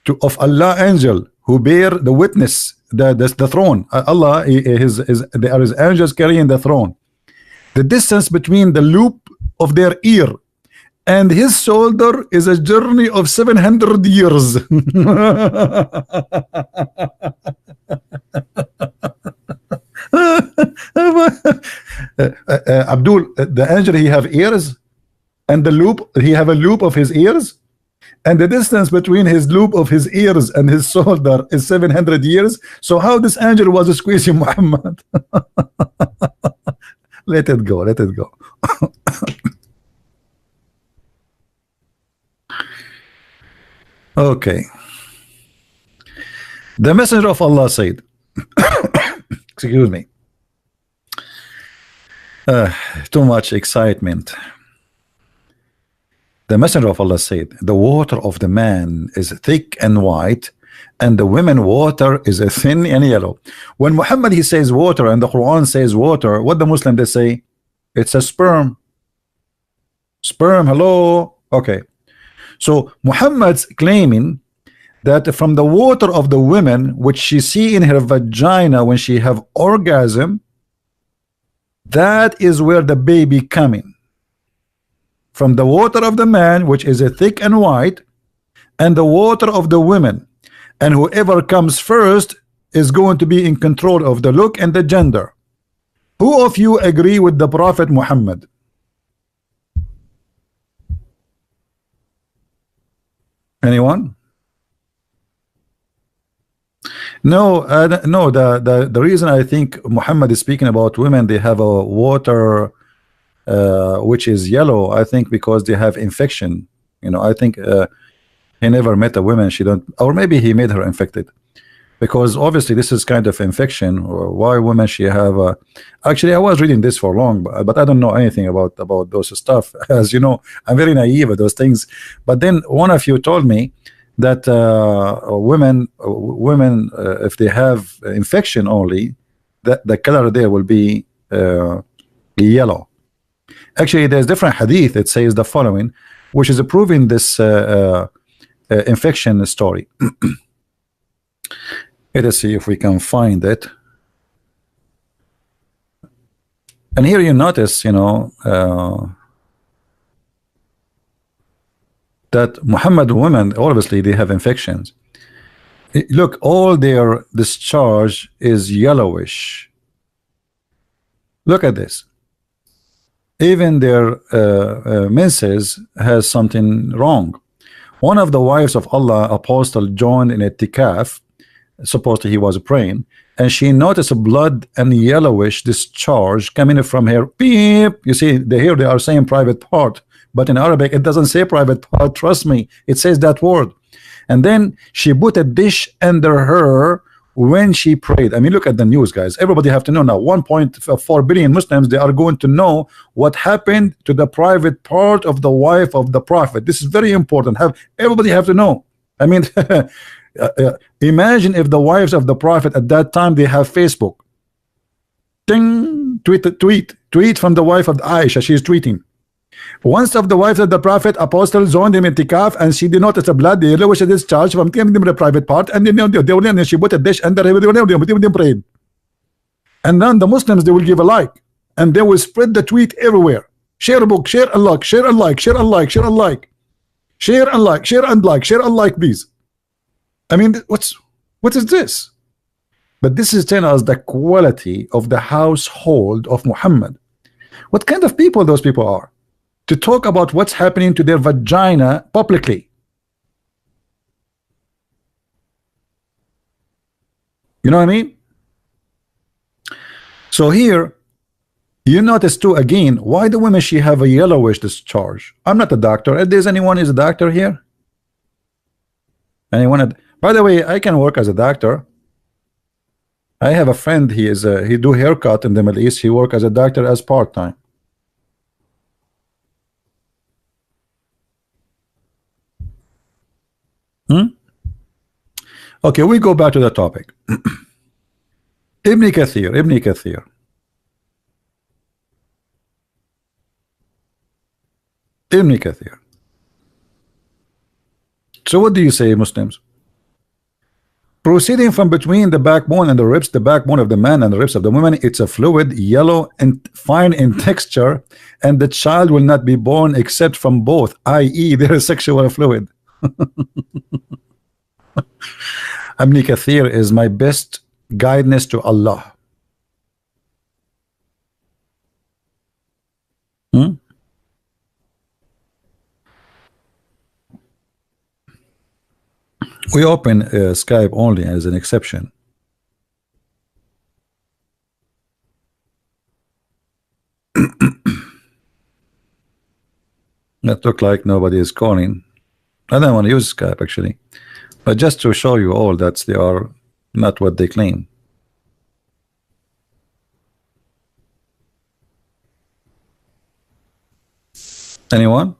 Speaker 1: to of Allah angel who bear the witness, the throne. Allah there is angels carrying the throne. The distance between the loop of their ear and his shoulder is a journey of 700 years. Abdul, the angel, he have ears, and the loop, he have a loop of his ears, and the distance between his loop of his ears and his shoulder is 700 years. So how this angel was squeezing Muhammad? Let it go, let it go. Okay. The messenger of Allah said, excuse me, too much excitement. The messenger of Allah said, the water of the man is thick and white, and the women water is thin and yellow. When Muhammad he says water and the Quran says water, what the Muslim they say? It's a sperm. Sperm, hello. Okay. So Muhammad's claiming that from the water of the women which she see in her vagina when she have orgasm, that is where the baby coming. From the water of the man which is a thick and white, and the water of the women, and whoever comes first is going to be in control of the look and the gender. Who of you agree with the Prophet Muhammad? Anyone? No, no. The reason I think Muhammad is speaking about women, they have a water which is yellow. I think because they have infection. You know, I think he never met a woman. She don't, or maybe he made her infected. Because obviously this is kind of infection. Or why women she have actually I was reading this for long, but I don't know anything about those stuff. As you know, I'm very naive at those things. But then one of you told me that women if they have infection only, that the color there will be yellow. Actually there's different hadith that says the following, which is proving this infection story. Let us see if we can find it. And here you notice, you know, that Muhammad women, obviously they have infections. Look, all their discharge is yellowish. Look at this. Even their menses has something wrong. One of the wives of Allah, Apostle, joined in a tikaf. Supposedly he was praying, and she noticed blood and yellowish discharge coming from her beep. You see, here they are saying private part, but in Arabic it doesn't say private part. Trust me, it says that word. And then she put a dish under her when she prayed. I mean, look at the news, guys. Everybody have to know now. 1.4 billion Muslims, they are going to know what happened to the private part of the wife of the Prophet. This is very important. Everybody have to know. I mean. Imagine if the wives of the Prophet at that time they have Facebook. Ding, tweet from the wife of Aisha. She is tweeting. Once of the wives of the Prophet, Apostle, joined him in tikaf, and she did notice a blood yellowish discharge from the private part, and then she put a dish under her prayed. And then the Muslims, they will give a like, and they will spread the tweet everywhere. Share a book, share and like, share and like, share and like, share and like, share and like, share and like, share and like, please. I mean, what is this? But this is telling us the quality of the household of Muhammad. What kind of people those people are to talk about what's happening to their vagina publicly. You know what I mean? So here you notice too again, why the women she have a yellowish discharge. I'm not a doctor. If there's anyone who's a doctor here, anyone? By the way, I can work as a doctor. I have a friend, he do haircut in the Middle East. He work as a doctor as part-time. Okay, we go back to the topic. Ibn Kathir. So what do you say, Muslims? Proceeding from between the backbone and the ribs, the backbone of the man and the ribs of the woman, it's a fluid, yellow and fine in texture, and the child will not be born except from both, i.e. there is sexual fluid. Ibn Kathir is my best guidance to Allah. We open Skype only as an exception. That look like nobody is calling. I don't want to use Skype actually, but just to show you all that they are not what they claim. Anyone?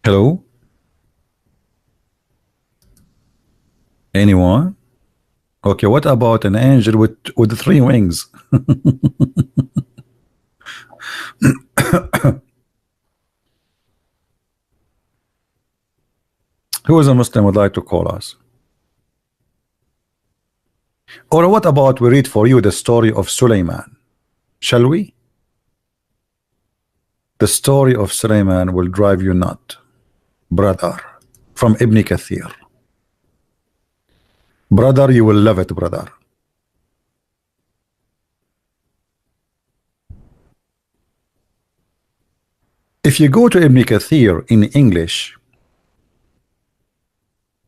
Speaker 1: Hello? Anyone? Okay, what about an angel with 3 wings? Who is a Muslim would like to call us? Or what about we read for you the story of Sulaiman? Shall we? The story of Sulaiman will drive you nut, brother, from Ibn Kathir. Brother, you will love it, brother. If you go to Ibn Kathir in English,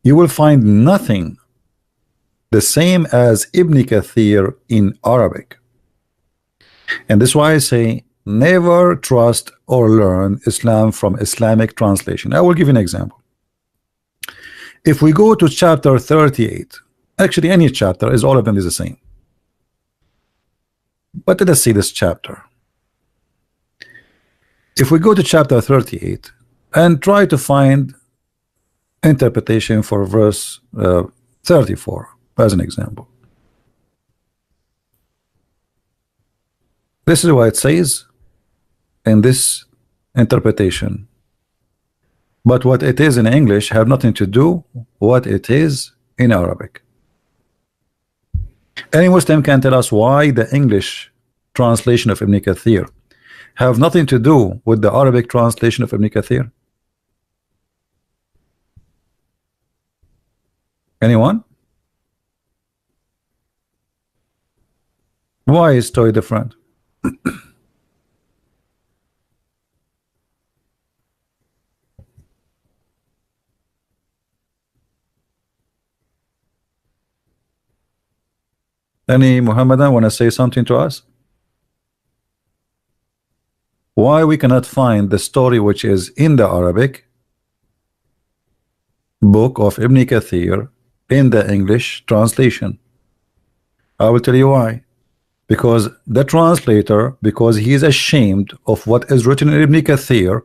Speaker 1: you will find nothing the same as Ibn Kathir in Arabic. And that's why I say never trust or learn Islam from Islamic translation. I will give you an example. If we go to chapter 38, actually any chapter, is all of them is the same. But let us see this chapter. If we go to chapter 38 and try to find interpretation for verse 34 as an example, this is what it says in this interpretation, but what it is in English have nothing to do what it is in Arabic. Any Muslim can tell us why the English translation of Ibn Kathir have nothing to do with the Arabic translation of Ibn Kathir? Anyone? Why is story different? Any Muhammadan want to say something to us? Why we cannot find the story which is in the Arabic book of Ibn Kathir in the English translation? I will tell you why. Because the translator, because he is ashamed of what is written in Ibn Kathir,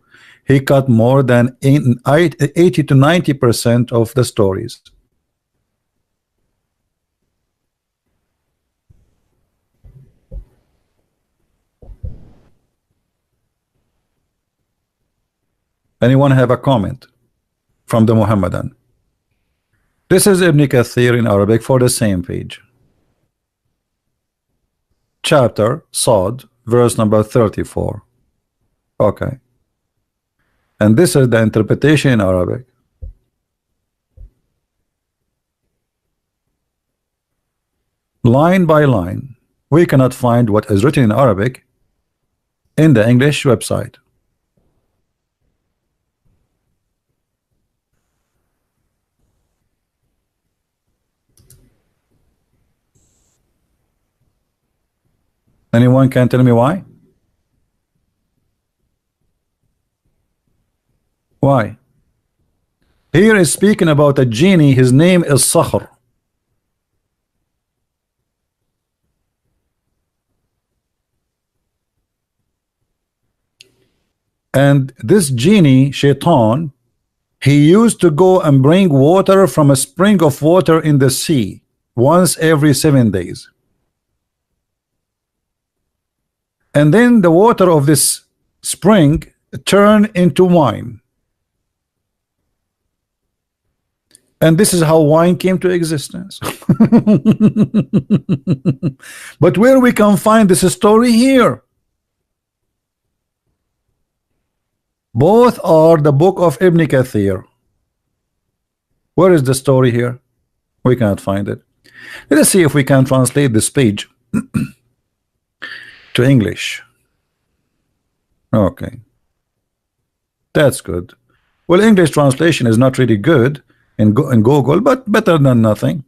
Speaker 1: he cut more than 80 to 90% of the stories. Anyone have a comment from the Muhammadan? This is Ibn Kathir in Arabic for the same page. Chapter Sod, verse number 34. Okay. And this is the interpretation in Arabic. Line by line, we cannot find what is written in Arabic in the English website. Anyone can tell me why? Why? Here is speaking about a genie. His name is Sakhr. And this genie, Shaitan, he used to go and bring water from a spring of water in the sea once every 7 days. And then the water of this spring turned into wine. And this is how wine came to existence. But where we can find this story here? Both are the book of Ibn Kathir. Where is the story here? We cannot find it. Let us see if we can translate this page to English. Okay, that's good. Well, English translation is not really good in Google, but better than nothing.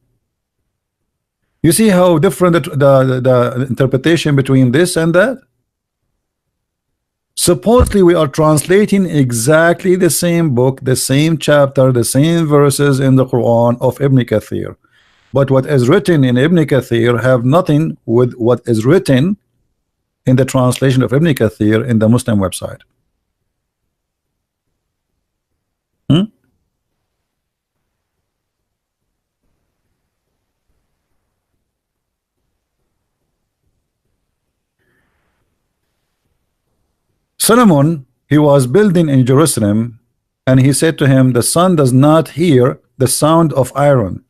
Speaker 1: You see how different the interpretation between this and that? Supposedly we are translating exactly the same book, the same chapter, the same verses in the Quran of Ibn Kathir, but what is written in Ibn Kathir have nothing with what is written in the translation of Ibn Kathir in the Muslim website. Solomon, he was building in Jerusalem, and he said to him, the sun does not hear the sound of iron.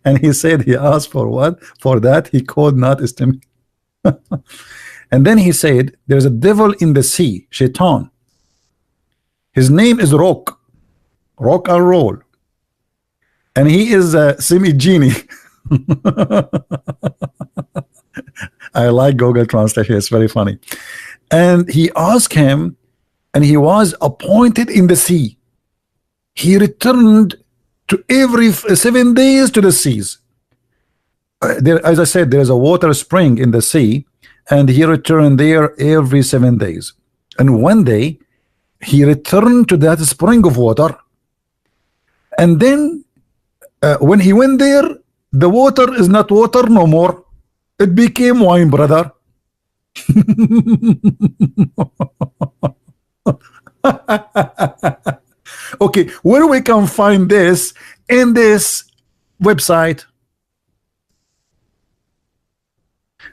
Speaker 1: And he said, he asked for what? For that he could not estimate. And then he said, there's a devil in the sea, Shaitan. His name is Rock and Roll, and he is a semi-genie. I like Google translation, it's very funny. And he asked him and he was appointed in the sea. He returned to every 7 days to the seas. There, as I said, there's a water spring in the sea, and he returned there every 7 days. And one day he returned to that spring of water, and then when he went there, the water is not water no more. It became wine, brother. Okay, where we can find this in this website?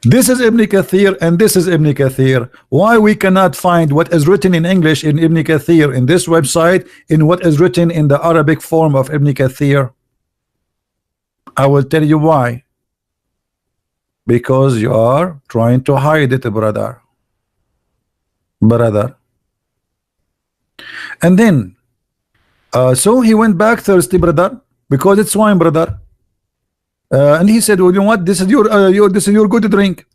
Speaker 1: This is Ibn Kathir and this is Ibn Kathir. Why we cannot find what is written in English in Ibn Kathir in this website in what is written in the Arabic form of Ibn Kathir? I will tell you why. Because you are trying to hide it, brother. And then so he went back thirsty, brother, because it's wine, brother. And he said, well, you know what, this is your good drink.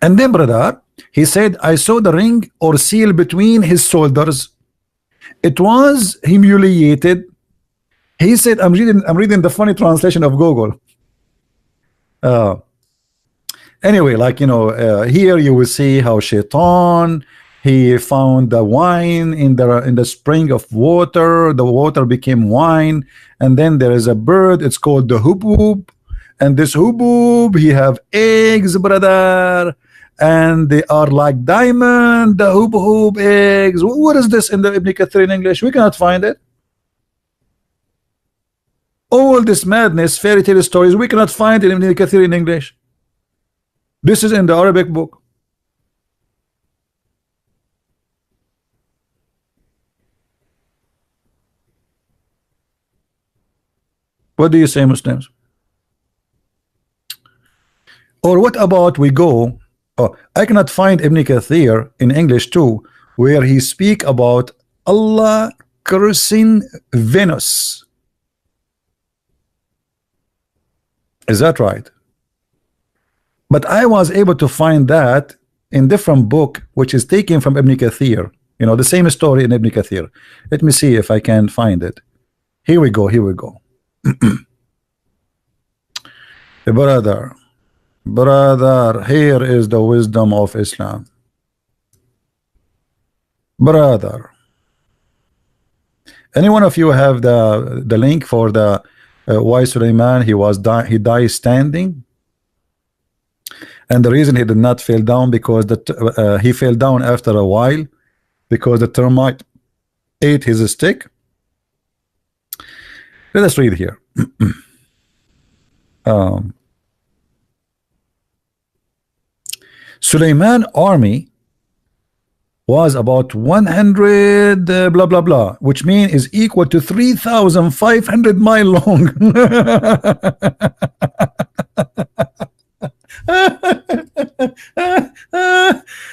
Speaker 1: And then, brother, he said, I saw the ring or seal between his shoulders. It was humiliated. He said, I'm reading the funny translation of Google. Anyway, like, you know, here you will see how Shaitan, he found the wine in the spring of water. The water became wine, and then there is a bird. It's called the hubub, and this hubub, he have eggs, brother, and they are like diamond. The hubub eggs. What is this in the Ibn Kathir in English? We cannot find it. All this madness, fairy tale stories, we cannot find it in Ibn Kathir in English. This is in the Arabic book. What do you say, Muslims? Or what about we go, oh, I cannot find Ibn Kathir in English too, where he speak about Allah cursing Venus. Is that right? But I was able to find that in different book which is taken from Ibn Kathir. You know, the same story in Ibn Kathir. Let me see if I can find it. Here we go. Brother, here is the wisdom of Islam. Brother, any one of you have the link for the why Sulaiman he died standing, and the reason he did not fall down because he fell down after a while because the termite ate his stick. Let us read here. Sulaiman army was about 100 blah blah blah, which means is equal to 3,500 miles long.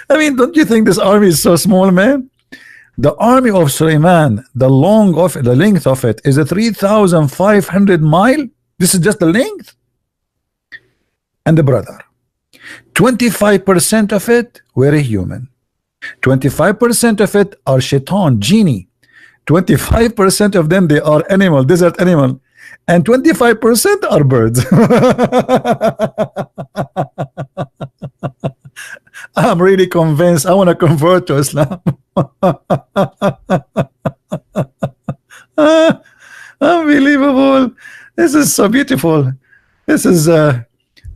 Speaker 1: I mean, don't you think this army is so small, man? The army of Sulaiman, the length of it is a 3,500 mile. This is just the length. And the brother, 25% of it were a human, 25% of it are shaitan, genie, 25% of them they are animal, desert animal, and 25% are birds. I'm really convinced I want to convert to Islam. Unbelievable. This is so beautiful. This is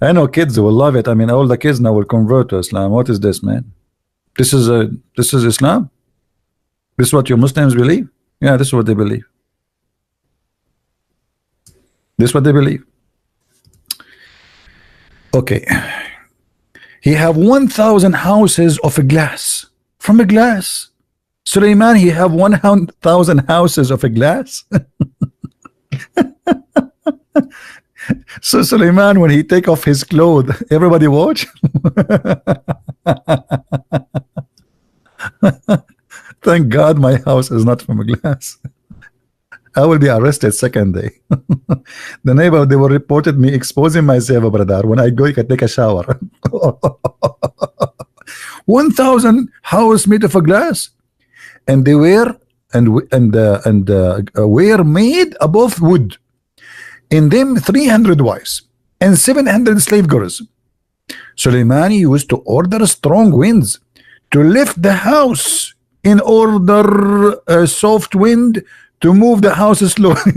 Speaker 1: I know kids will love it. I mean, all the kids now will convert to Islam. What is this, man? This is Islam? This is what your Muslims believe? Yeah, this is what they believe. This is what they believe. Okay. He have 1,000 houses of a glass. From a glass. Sulaiman, he have 1,000 houses of a glass. So Sulaiman, when he take off his clothes, everybody watch. Thank God my house is not from a glass. I will be arrested second day. The neighbor, they will reported me exposing myself, brother, when I go take a shower. 1,000 house made of a glass, and they were were made above wood. In them 300 wives and 700 slave girls. Suleiman used to order strong winds to lift the house, in order a soft wind to move the house slowly.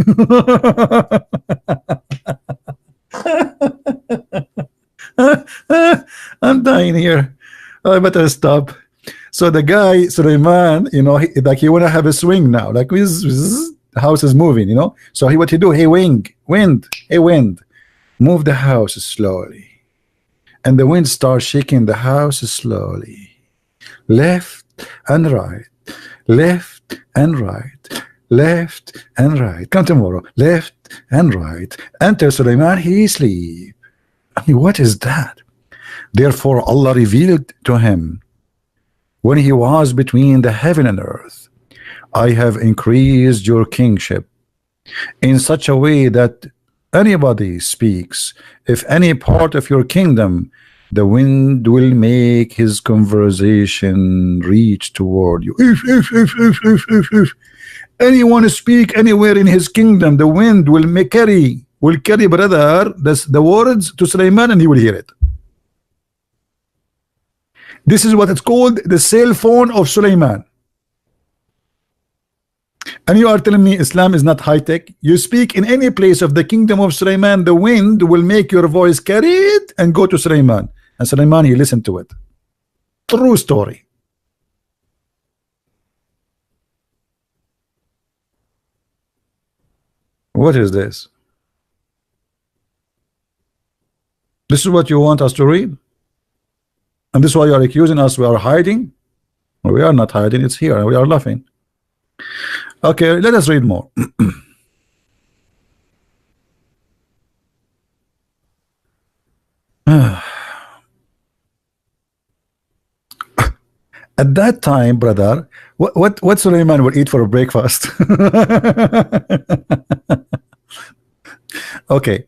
Speaker 1: I'm dying here. I better stop. So the guy Suleiman, you know, he wanna have a swing now, like the house is moving, you know. So what he do? Hey, wind, move the house slowly, and the wind starts shaking the house slowly, left and right, left and right, left and right. Come tomorrow, left and right. Enter Suleiman, he sleep. I mean, what is that? Therefore Allah revealed to him when he was between the heaven and earth, I have increased your kingship in such a way that anybody speaks, if any part of your kingdom, the wind will make his conversation reach toward you. If anyone speak anywhere in his kingdom, the wind will carry brother the words to Suleiman, and he will hear it. This is what it's called, the cell phone of Suleiman. And you are telling me Islam is not high-tech? You speak in any place of the kingdom of Suleiman, the wind will make your voice carried and go to Suleiman. And Suleiman, he listened to it. True story. What is this? This is what you want us to read? And this is why you are accusing us we are hiding? We are not hiding, it's here, and we are laughing. Okay, let us read more. At that time, brother, what Suleiman would eat for a breakfast? Okay.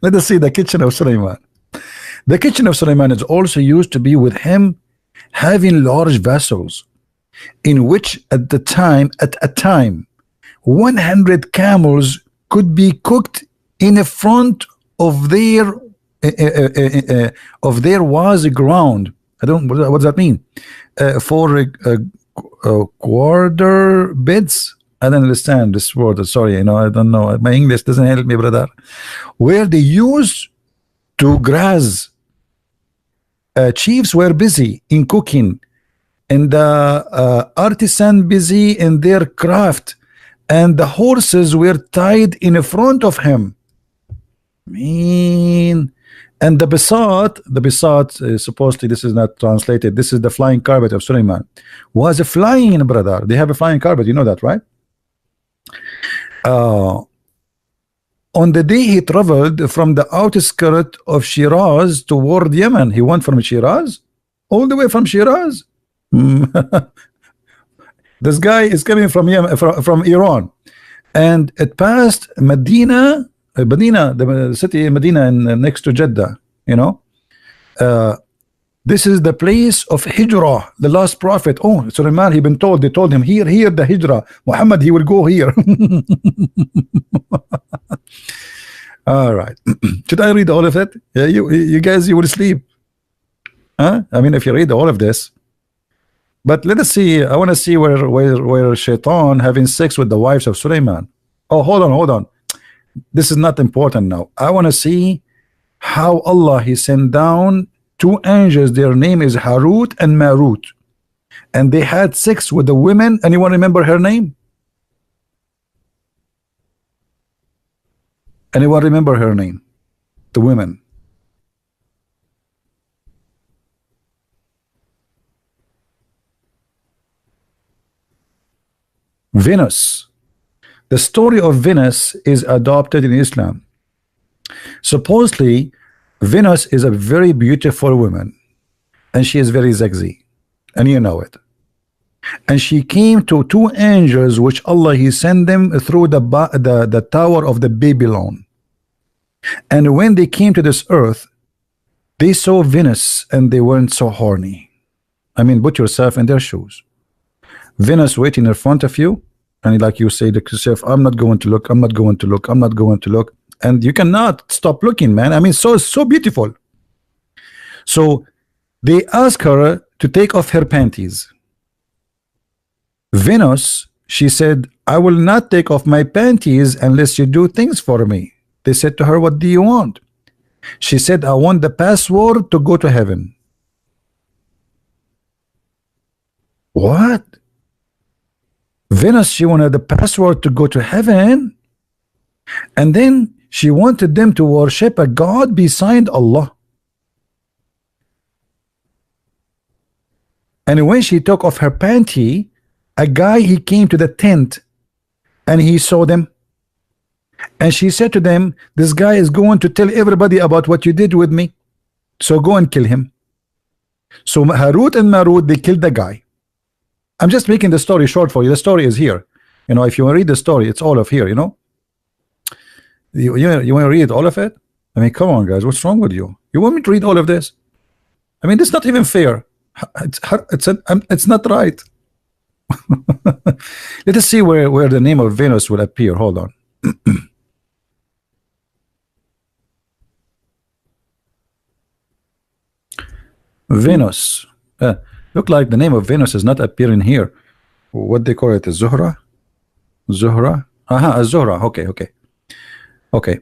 Speaker 1: Let us see the kitchen of Suleiman. The kitchen of Suleiman is also used to be with him, having large vessels, in which at a time 100 camels could be cooked in the front of their was ground. I don't, what does that mean? For quarter beds. I don't understand this word. Sorry, you know, I don't know. My English doesn't help me, brother. Where they used to graze. Chiefs were busy in cooking, and the artisan busy in their craft, and the horses were tied in front of him. And the bisat, supposedly this is not translated, this is the flying carpet of Suleiman, was flying, brother. They have a flying carpet, you know that, right? On the day he traveled from the outskirts of Shiraz toward Yemen. He went from Shiraz, all the way from Shiraz. This guy is coming from Yemen, from Iran, and it passed Medina, the city Medina, next to Jeddah. You know, this is the place of Hijrah, the last prophet. Oh, Suleiman, he been told. They told him here the Hijrah. Muhammad, he will go here. All right. Should I read all of it? Yeah, you guys, you will sleep. Huh? I mean, if you read all of this. But let us see. I want to see where Shaitan having sex with the wives of Suleiman. Oh, hold on. This is not important now. I want to see how Allah he sent down two angels. Their name is Harut and Marut, and they had sex with the women. Anyone remember her name? Anyone remember her name? The women. Venus. The story of Venus is adopted in Islam. Supposedly, Venus is a very beautiful woman, and she is very sexy, and you know it. And she came to two angels, which Allah he sent them through the tower of the Babylon. And when they came to this earth, They saw Venus and they weren't so horny. I mean, put yourself in their shoes. Venus waiting in front of you, and like you say to yourself, I'm not going to look, I'm not going to look, I'm not going to look, and you cannot stop looking, man. I mean, so beautiful. So they ask her to take off her panties. Venus, she said, I will not take off my panties unless you do things for me. They said to her, what do you want? She said, I want the password to go to heaven. What? Venus, she wanted the password to go to heaven, and then she wanted them to worship a god beside Allah. And when she took off her panty, a guy, he came to the tent and he saw them, and she said to them, this guy is going to tell everybody about what you did with me, so go and kill him. So Harut and Marut, they killed the guy. I'm just making the story short for you. The story is here. You know, if you want to read the story, it's all of here, you know. You want to read all of it? I mean, come on, guys. What's wrong with you? You want me to read all of this? I mean, it's not even fair. It's not right. Let us see where the name of Venus will appear. Hold on. Venus. Look like the name of Venus is not appearing here. What they call it? Zuhra? Zuhra? Aha, Zuhra. Okay.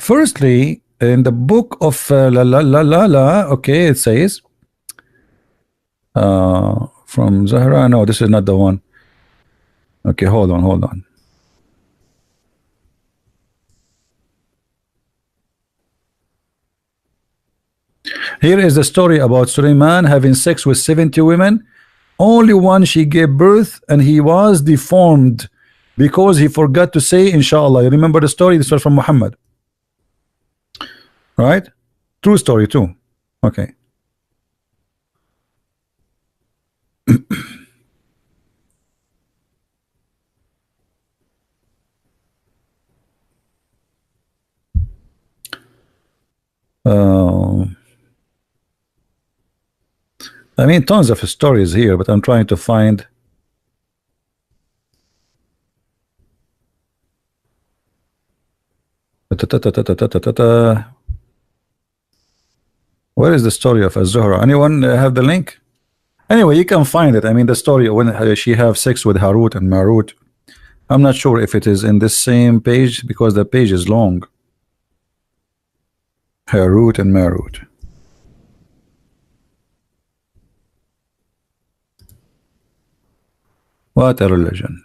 Speaker 1: Firstly, in the book of okay, it says from Zahra. No, this is not the one. Okay, hold on. Here is the story about Suleiman having sex with 70 women. Only one she gave birth, and he was deformed because he forgot to say inshallah. You remember the story? This was from Muhammad, right? True story too. Okay. I mean, tons of stories here, but I'm trying to find. Where is the story of Az-Zuhra? Anyone have the link? Anyway, you can find it. I mean, the story when she have sex with Harut and Marut. I'm not sure if it is in this same page because the page is long. Harut and Marut. What a religion.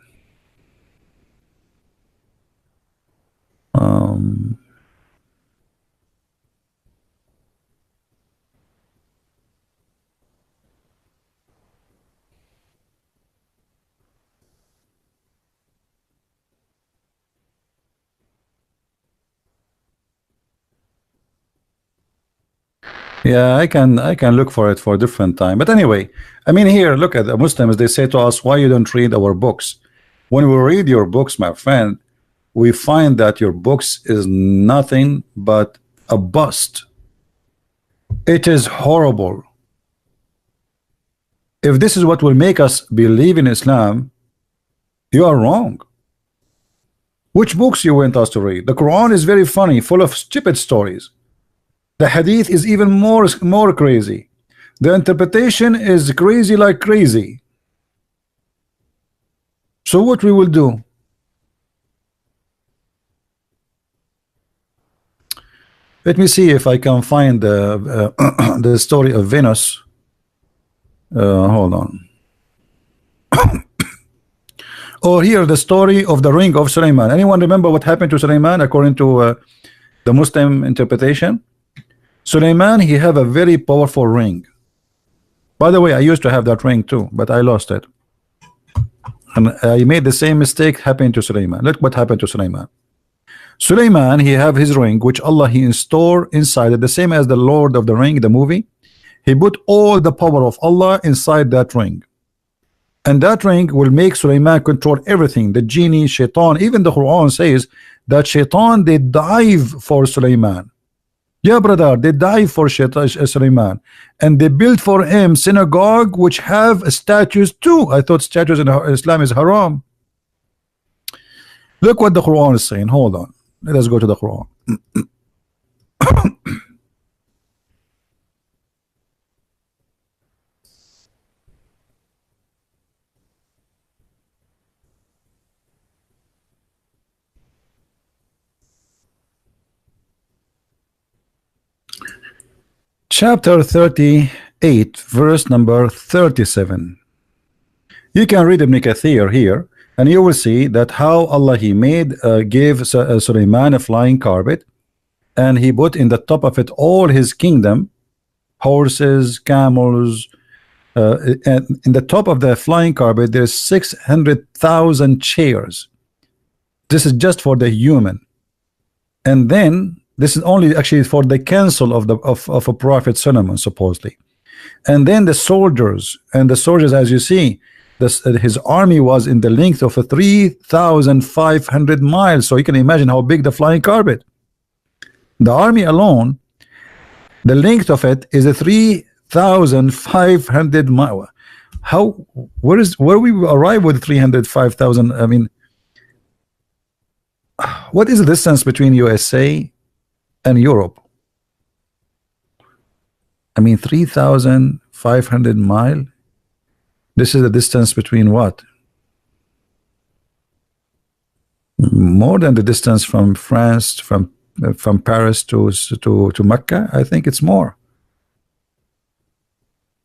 Speaker 1: Yeah, I can look for it for a different time. But anyway, I mean, here, look at the Muslims. They say to us, why you don't read our books? When we read your books, my friend, we find that your books is nothing but a bust. It is horrible. If this is what will make us believe in Islam, you are wrong. Which books you want us to read? The Quran is very funny, full of stupid stories. The Hadith is even more crazy. The interpretation is crazy like crazy. So what we will do? Let me see if I can find the story of Venus. Hold on. Or here the story of the ring of Suleiman. Anyone remember what happened to Suleiman according to the Muslim interpretation? Suleiman, he have a very powerful ring. By the way, I used to have that ring too, but I lost it. And I made the same mistake happened to Suleiman. Look what happened to Suleiman. Suleiman, he have his ring, which Allah he installed inside it, the same as the Lord of the Ring, the movie. He put all the power of Allah inside that ring. And that ring will make Suleiman control everything. The genie, shaitan, even the Quran says that shaitan, they dive for Suleiman. Yeah, brother, they died for Sulaiman, and they built for him synagogue which have statues too. I thought statues in Islam is haram. Look what the Quran is saying. Hold on, let us go to the Quran. Chapter 38, verse number 37. You can read Ibn Kathir here, and you will see that how Allah He made gave Sulaiman a flying carpet, and He put in the top of it all His kingdom, horses, camels, and in the top of the flying carpet there's 600,000 chairs. This is just for the human, and then this is only actually for the council of a prophet Solomon supposedly, and then the soldiers, as you see, his army was in the length of 3,500 miles. So you can imagine how big the flying carpet. The army alone, the length of it is 3,500 miles. Where we arrive with 305,000? I mean, what is the distance between USA and Europe? I mean, 3,500 miles. This is the distance between what? More than the distance from France, from Paris to Mecca. I think it's more.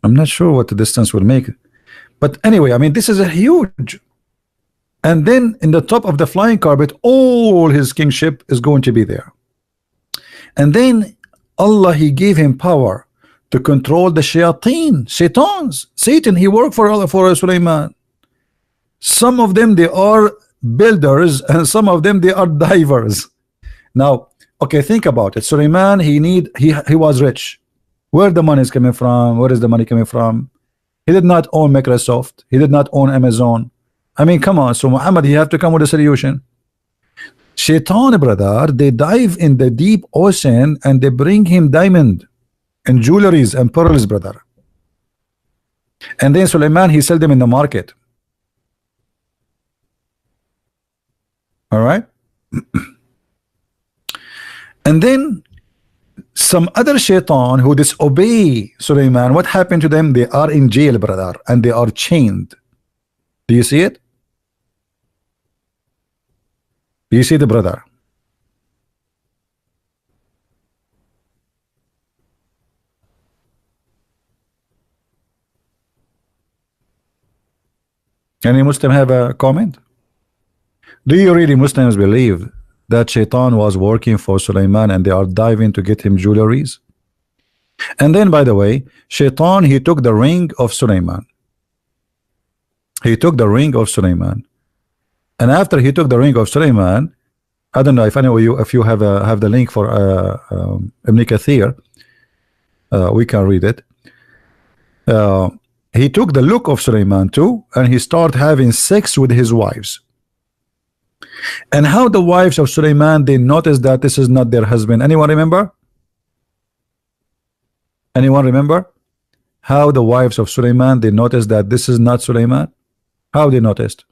Speaker 1: I'm not sure what the distance will make, but anyway, I mean, this is a huge. And then in the top of the flying carpet, all his kingship is going to be there. And then Allah He gave him power to control the shaitans. Satan, he worked for Sulaiman. Some of them they are builders, and some of them they are divers. Now, okay, think about it. Sulaiman, he was rich. Where the money is coming from? Where is the money coming from? He did not own Microsoft. He did not own Amazon. I mean, come on. So Muhammad, he have to come with a solution. Shaitan, brother, they dive in the deep ocean and they bring him diamond and jewelries and pearls, brother. And then Sulaiman, he sell them in the market. All right. And then some other shaitan who disobey Sulaiman, what happened to them? They are in jail, brother, and they are chained. Do you see it? Do you see the brother? Any Muslim have a comment? Do you really Muslims believe that Shaitan was working for Sulaiman and they are diving to get him jewelries? And then, by the way, Shaitan, he took the ring of Sulaiman. He took the ring of Sulaiman. And after he took the ring of Sulaiman, I don't know if any of you, if you have the link for Ibn Kathir, we can read it. He took the look of Sulaiman too, and he started having sex with his wives. And how the wives of Sulaiman, they noticed that this is not their husband. Anyone remember? Anyone remember? How the wives of Sulaiman, they noticed that this is not Sulaiman? How they noticed?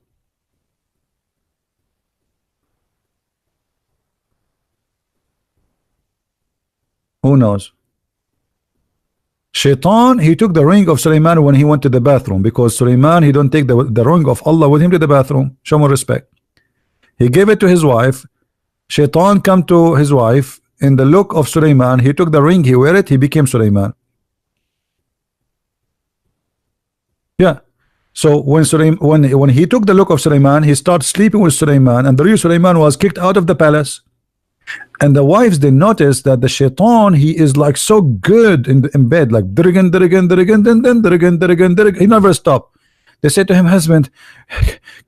Speaker 1: Who knows? Shaitan, he took the ring of Sulaiman when he went to the bathroom, because Sulaiman, he don't take the ring of Allah with him to the bathroom. Show more respect. He gave it to his wife. Shaitan come to his wife in the look of Sulaiman. He took the ring, he wear it, he became Sulaiman. Yeah. So when he took the look of Sulaiman, he started sleeping with Sulaiman, and the real Sulaiman was kicked out of the palace. And the wives, they noticed that the Shaitan, he is like so good in bed, like he never stop. They said to him, husband,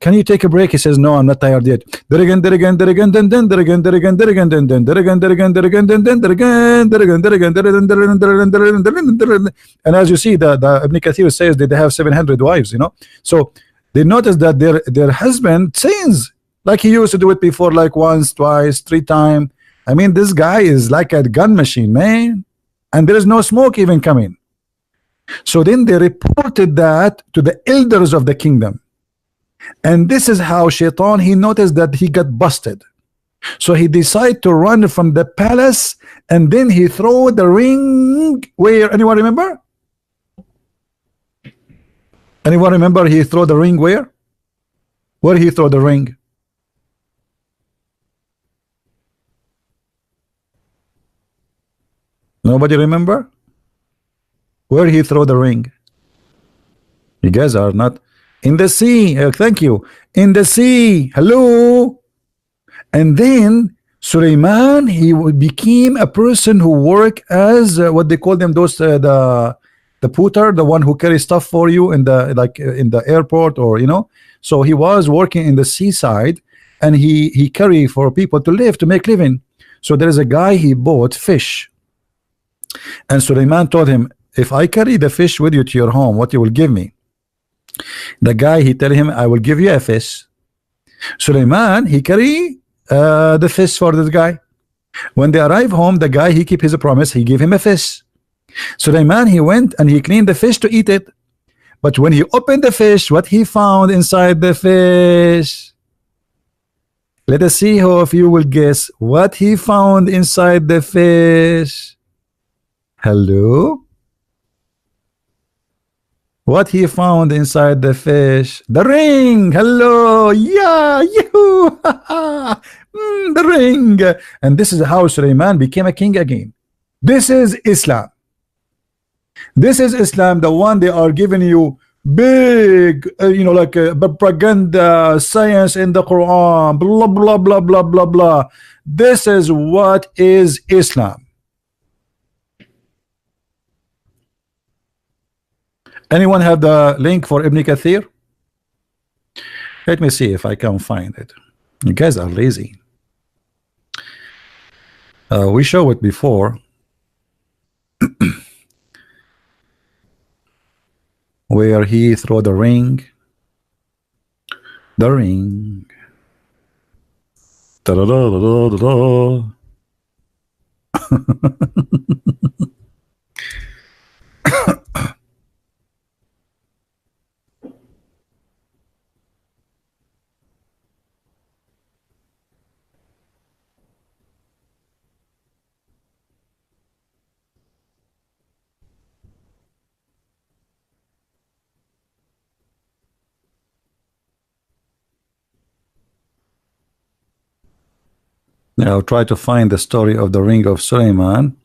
Speaker 1: can you take a break? He says, no, I'm not tired yet. And as you see, the Ibn Kathir says that they have 700 wives, you know. So they noticed that their husband sins like he used to do it before, like once, twice, 3 times. I mean, this guy is like a gun machine, man, and there is no smoke even coming. So then they reported that to the elders of the kingdom, and this is how Shaitan, he noticed that he got busted. So he decided to run from the palace, and then he threw the ring. Where, anyone remember? Anyone remember he threw the ring where? Where he threw the ring? Nobody remember? Where he threw the ring? You guys are not in the sea. Thank you. In the sea. Hello. And then Suleiman, he became a person who worked as what they call them, those the putter, the one who carries stuff for you in the in the airport, or you know. So he was working in the seaside, and he carry for people to live, to make living. So there is a guy, he bought fish, and Suleiman told him, if I carry the fish with you to your home, what you will give me? The guy, he tell him, I will give you a fish. Suleiman, he carry the fish for this guy. When they arrive home, the guy, he keep his promise, he give him a fish. Suleiman, he went and he cleaned the fish to eat it. But when he opened the fish, what he found inside the fish? Let us see how if you will guess what he found inside the fish. Hello? What he found inside the fish? The ring. Hello. Yeah. You. The ring. And this is how Suleiman became a king again. This is Islam. This is Islam, the one they are giving you big, you know, like propaganda, science in the Quran, blah, blah, blah, blah, blah, blah. This is what is Islam. Anyone have the link for Ibn Kathir? Let me see if I can find it. You guys are lazy. We show it before. Where he threw the ring. The ring. Da-da-da-da-da-da. Now try to find the story of the ring of Suleiman.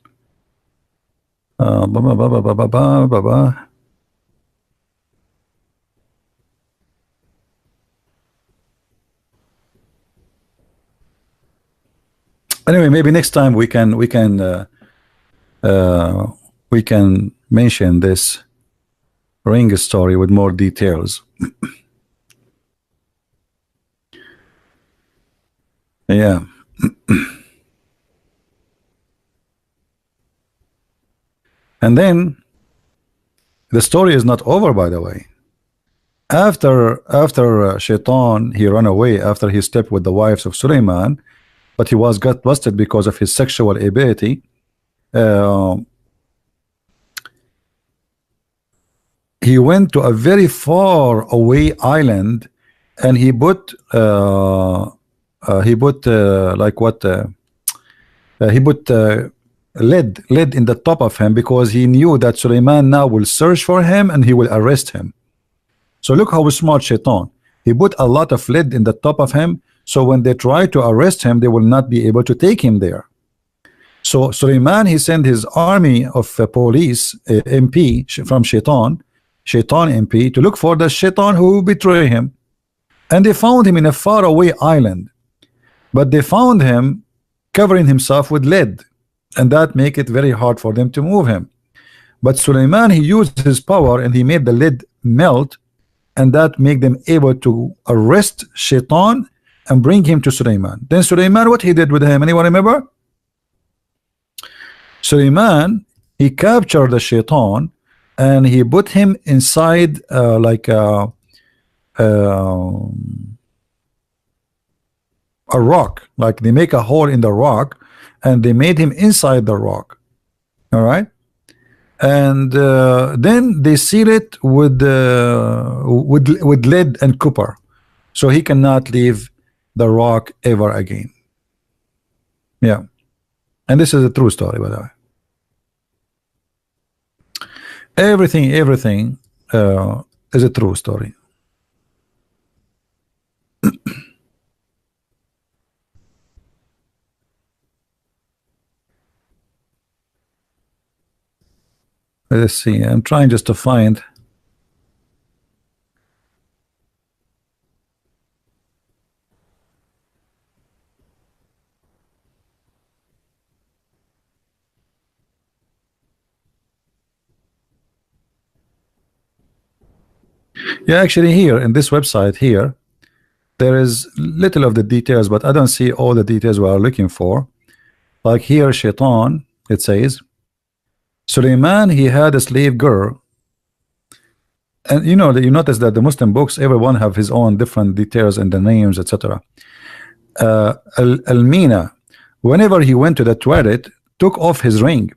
Speaker 1: Anyway, maybe next time we can mention this ring story with more details. Yeah. And then the story is not over, by the way. After Shaitan, he ran away after he slept with the wives of Suleiman, but he got busted because of his sexual ability. He went to a very far away island, and he put lead in the top of him, because he knew that Suleiman now will search for him and he will arrest him. So look how smart Shaitan. He put a lot of lead in the top of him, so when they try to arrest him, they will not be able to take him there. So Suleiman, he sent his army of police, MP from Shaitan MP, to look for the Shaitan who betrayed him. And they found him in a faraway island, but they found him covering himself with lead, and that make it very hard for them to move him. But Suleiman, he used his power and he made the lead melt, and that make them able to arrest Shaitan and bring him to Suleiman. Then Suleiman, what he did with him? Anyone remember? Suleiman, he captured the Shaitan and he put him inside a rock. Like they make a hole in the rock, and they made him inside the rock. All right, and then they seal it with lead and copper, so he cannot leave the rock ever again. Yeah, and this is a true story, by the way. Everything is a true story. Let's see. I'm trying just to find. Yeah, actually here in this website here, there is little of the details, but I don't see all the details we are looking for. Like here, Shaitan, it says, Suleiman, he had a slave girl. And you know, you notice that the Muslim books, everyone have his own different details and the names, etc. Al-Mina, whenever he went to the toilet, took off his ring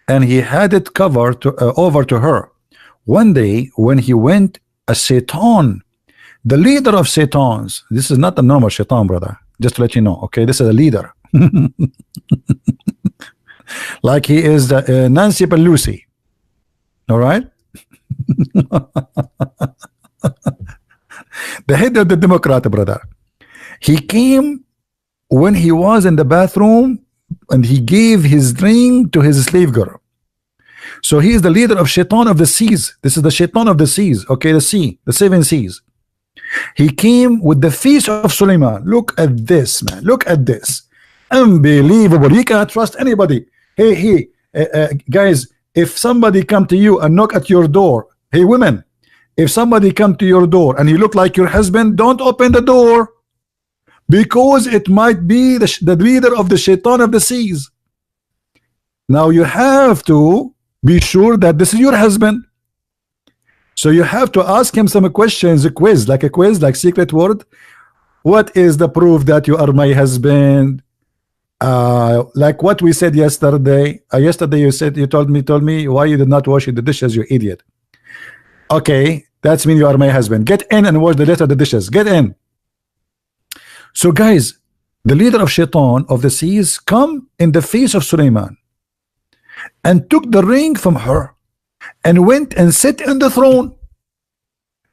Speaker 1: and he had it covered over to her. One day when he went, a Satan, the leader of Satans, this is not a normal Shaitan, brother, just to let you know, okay, this is a leader. Like he is the Nancy Pelosi. All right. The head of the Democrat, brother. He came when he was in the bathroom and he gave his ring to his slave girl. So he is the leader of Shaitan of the seas. This is the Shaitan of the seas. Okay, the sea, the 7 seas. He came with the feast of Suleiman. Look at this, man. Look at this. Unbelievable. You cannot trust anybody. Hey, guys, if somebody come to you and knock at your door, hey, women, if somebody come to your door and he look like your husband, don't open the door, because it might be the leader of the Shaitan of the seas. Now you have to be sure that this is your husband. So you have to ask him some questions, a quiz, like secret word. What is the proof that you are my husband? Like what we said yesterday. Yesterday you told me why you did not wash the dishes, you idiot. Okay, that's mean you are my husband. Get in and wash the rest of the dishes. Get in. So guys, the leader of Shaitan of the seas come in the face of Suleiman and took the ring from her and went and sat on the throne.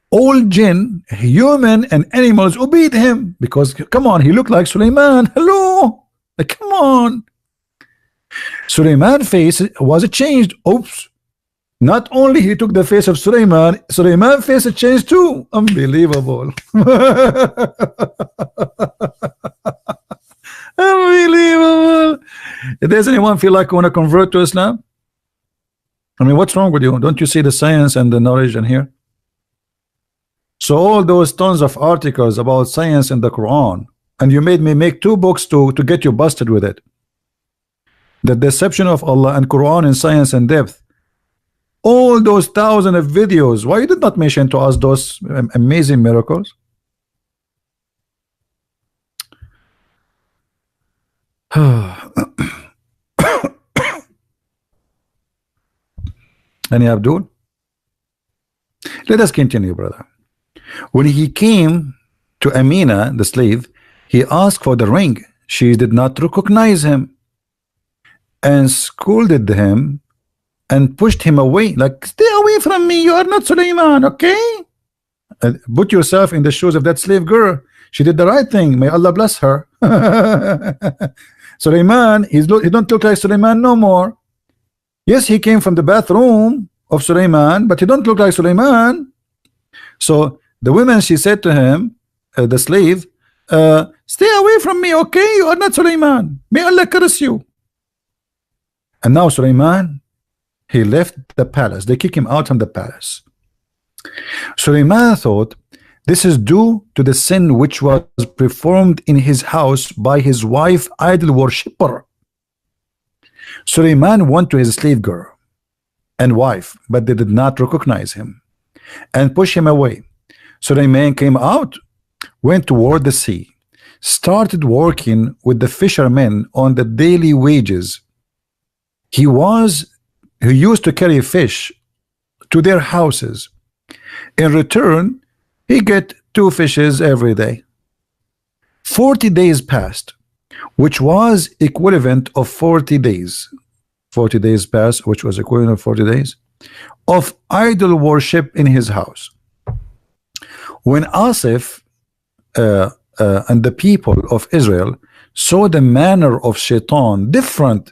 Speaker 1: All jinn, human and animals obeyed him, because come on, he looked like Suleiman. Hello, come on. Suleiman's face was changed. Oops. Not only he took the face of Suleiman, Suleiman's face changed too. Unbelievable. Unbelievable. Does anyone feel like want to convert to Islam? I mean, what's wrong with you? Don't you see the science and the knowledge in here? So all those tons of articles about science in the Quran, and you made me make 2 books to get you busted with it. The deception of Allah and Quran in science and depth. All those thousands of videos, why you did not mention to us those amazing miracles? Any Abdul? Let us continue, brother. When he came to Amina, the slave, he asked for the ring. She did not recognize him and scolded him and pushed him away, like, stay away from me, you are not Suleiman, okay? Put yourself in the shoes of that slave girl. She did the right thing. May Allah bless her. Suleiman, he don't look like Suleiman no more. Yes, he came from the bathroom of Suleiman, but he don't look like Suleiman. So the woman, she said to him, the slave, stay away from me, okay? You are not Suleiman. May Allah curse you. And now Suleiman, he left the palace. They kick him out from the palace. Suleiman thought, this is due to the sin which was performed in his house by his wife, idol worshipper. Suleiman went to his slave girl and wife, but they did not recognize him and push him away. Suleiman came out, went toward the sea, started working with the fishermen on the daily wages. He used to carry fish to their houses. In return, he get 2 fishes every day. 40 days passed, which was equivalent of 40 days. 40 days passed, which was equivalent of 40 days of idol worship in his house. When Asif and the people of Israel saw the manner of Shaitan different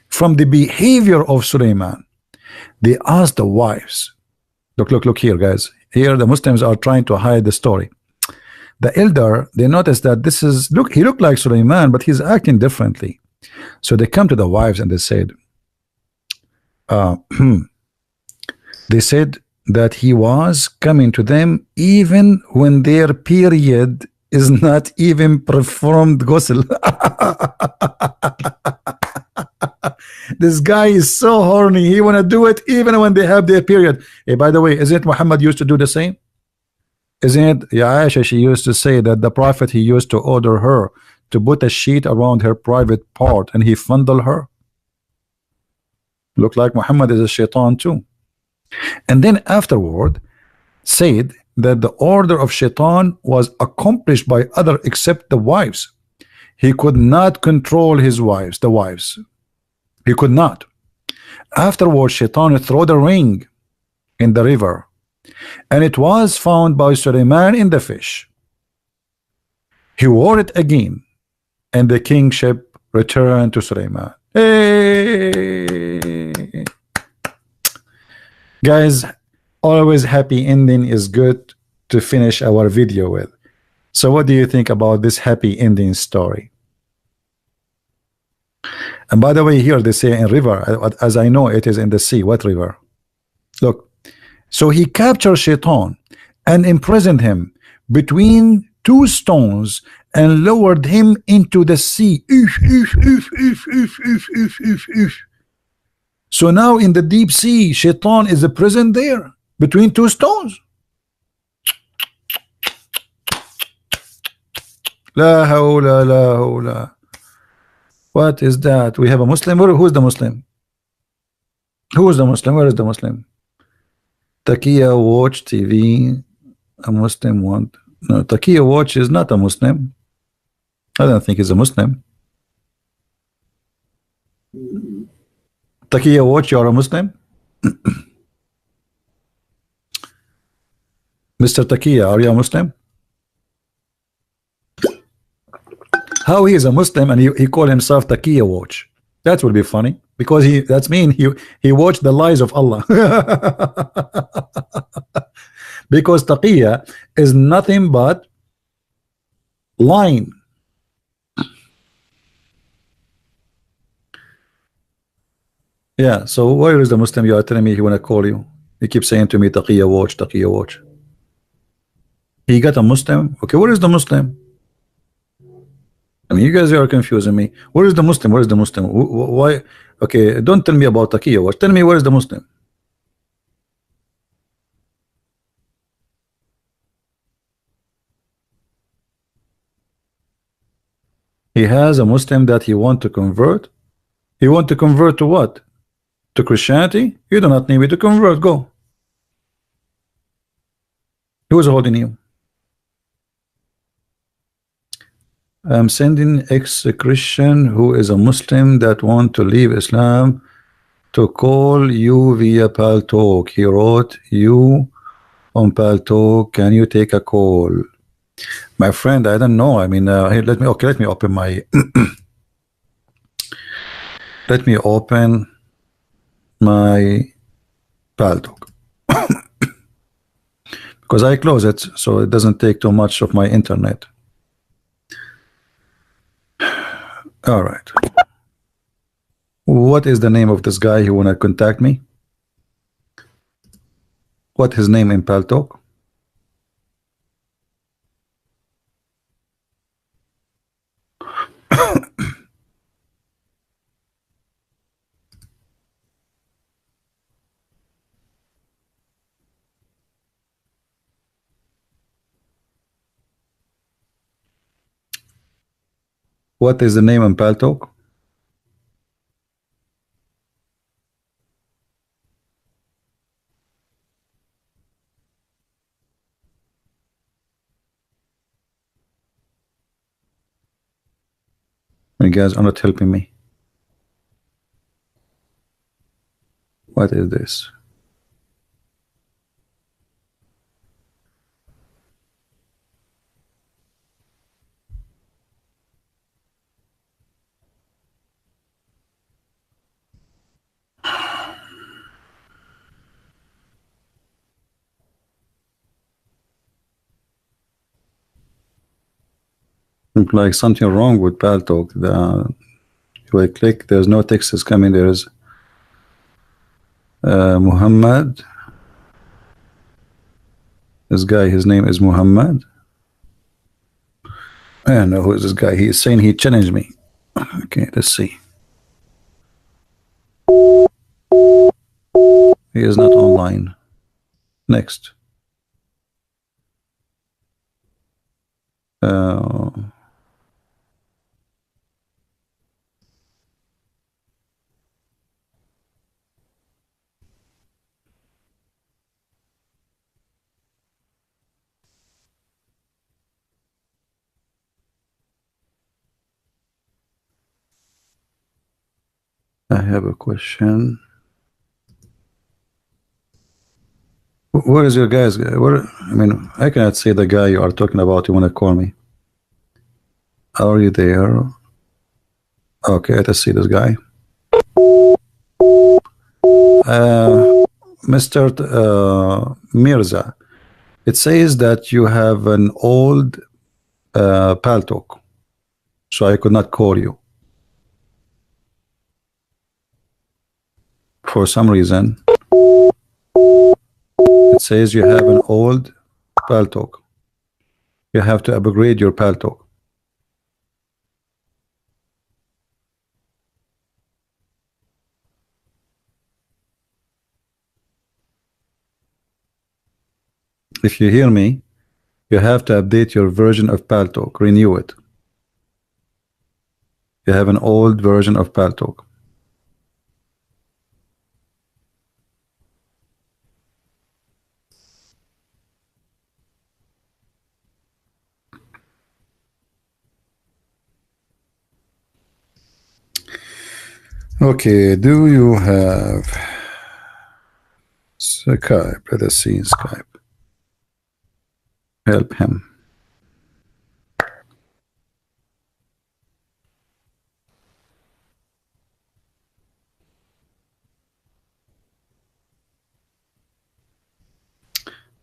Speaker 1: from the behavior of Suleiman, they asked the wives. Look here, guys. Here the Muslims are trying to hide the story. The elder, they noticed that this is, he looked like Suleiman, but he's acting differently. So they come to the wives and they said, they said that he was coming to them even when their period is not even performed ghusl. This guy is so horny. He want to do it even when they have their period. Hey, by the way, isn't Muhammad used to do the same? Isn't it? Yeah, Aisha, she used to say that the Prophet, he used to order her to put a sheet around her private part and he fondled her. Look like Muhammad is a shaitan too. And then afterward said that the order of shaitan was accomplished by other except the wives. He could not control his wives, the wives. He could not. Afterwards, shaitan threw the ring in the river, and it was found by Suleiman in the fish. He wore it again, and the kingship returned to Suleiman. Hey! Guys, always happy ending is good to finish our video with. So what do you think about this happy ending story? And by the way, here they say in river, as I know it is in the sea. What river? Look, so he captured Shaitan and imprisoned him between 2 stones and lowered him into the sea. So now in the deep sea, Shaitan is a prison there between 2 stones. La hawla la hawla. What is that? We have a Muslim. Who's the Muslim? Who is the Muslim? Where is the Muslim? Takia watch TV. A Muslim want. No, Takia watch is not a Muslim. I don't think he's a Muslim. Takia watch, you're a Muslim? Mr. Takia, are you a Muslim? How he is a Muslim and he call himself Taqiya watch? That would be funny because that's mean he watched the lies of Allah. Because Taqiya is nothing but lying. Yeah, so where is the Muslim you are telling me he want to call you? He keeps saying to me Taqiya watch, Taqiya watch. He got a Muslim? Okay, where is the Muslim? I mean, you guys are confusing me. Where is the Muslim? Where is the Muslim? Why? Okay, don't tell me about Taqiya watch. Tell me where is the Muslim? He has a Muslim that he want to convert. He want to convert to what? To Christianity? You do not need me to convert. Go. Who is holding you? I'm sending ex-Christian who is a Muslim that want to leave Islam to call you via Paltalk. He wrote you on Paltalk. Can you take a call? My friend, I don't know. I mean, here, let me open my let me open my Paltalk because I close it so it doesn't take too much of my internet. All right. What is the name of this guy who wanna contact me? What his name in Paltalk? What is the name on Paltalk? You guys are not helping me. What is this? Look like something wrong with Paltalk. If I click, there's no text is coming. There's Muhammad. This guy, his name is Muhammad. I don't know who is this guy. He is saying he challenged me. Okay, let's see. He is not online. Next. I have a question. Where is your guys? Where? I mean, I cannot see the guy you are talking about. You want to call me? Are you there? Okay, let's see this guy. Mr. Mirza, it says that you have an old Paltalk, so I could not call you. For some reason, it says you have an old Paltalk. You have to upgrade your Paltalk. If you hear me, you have to update your version of Paltalk, renew it. You have an old version of Paltalk. Okay, do you have Skype? Let us see Skype. Help him.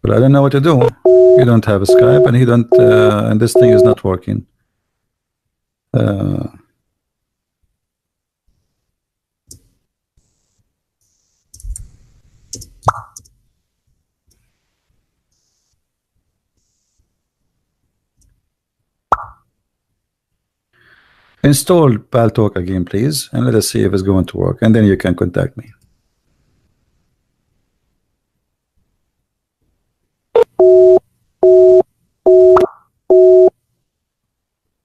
Speaker 1: But I don't know what to do. You don't have a Skype, and he don't, and this thing is not working. Install Paltalk again, please, and let us see if it's going to work, and then you can contact me.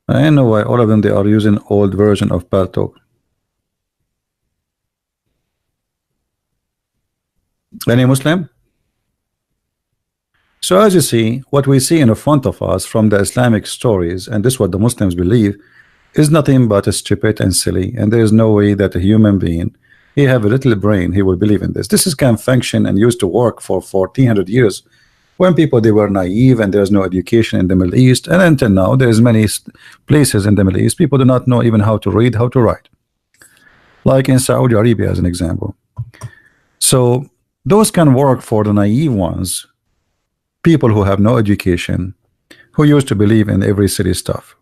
Speaker 1: I know why all of them, they are using old version of Paltalk. Any Muslim? So as you see, what we see in front of us from the Islamic stories, and this is what the Muslims believe, is nothing but stupid and silly, and there is no way that a human being, he have a little brain, he will believe in this. This can function and used to work for 1400 years when people, they were naive and there's no education in the Middle East, and until now there's many places in the Middle East people do not know even how to read, how to write, like in Saudi Arabia as an example. So those can work for the naive ones, people who have no education, who used to believe in every silly stuff.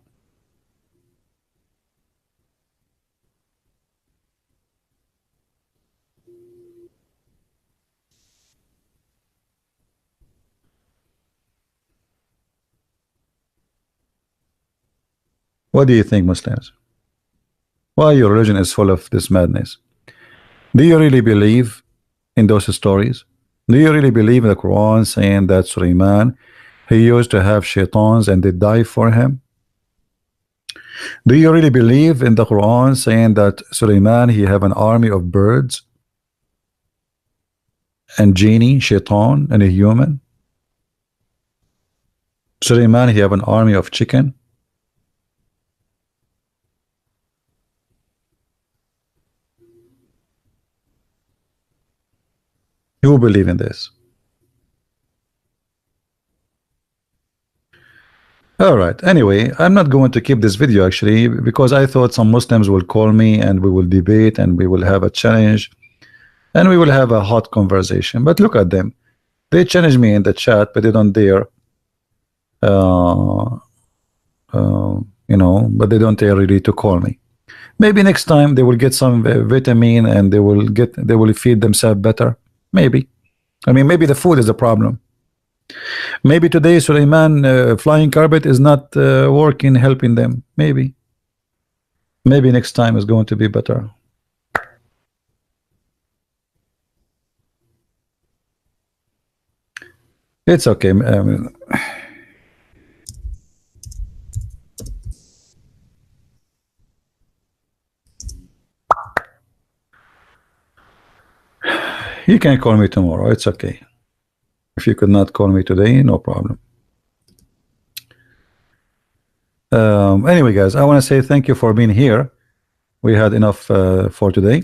Speaker 1: What do you think, Muslims? Why your religion is full of this madness? Do you really believe in those stories? Do you really believe in the Quran saying that Sulaiman, he used to have shaitans and they die for him? Do you really believe in the Quran saying that Suleiman he have an army of birds and genie, shaitan, and a human? Suleiman he have an army of chicken? You believe in this? All right. Anyway, I'm not going to keep this video actually because I thought some Muslims will call me and we will debate and we will have a challenge and we will have a hot conversation. But look at them. They challenge me in the chat, but they don't dare. You know, but they don't dare really to call me. Maybe next time they will get some vitamin and they will feed themselves better. Maybe. I mean, maybe the food is a problem. Maybe today Suleiman flying carpet is not working, helping them. Maybe next time is going to be better. It's okay. You can call me tomorrow. It's okay. If you could not call me today, no problem. Anyway, guys, I want to say thank you for being here. We had enough for today.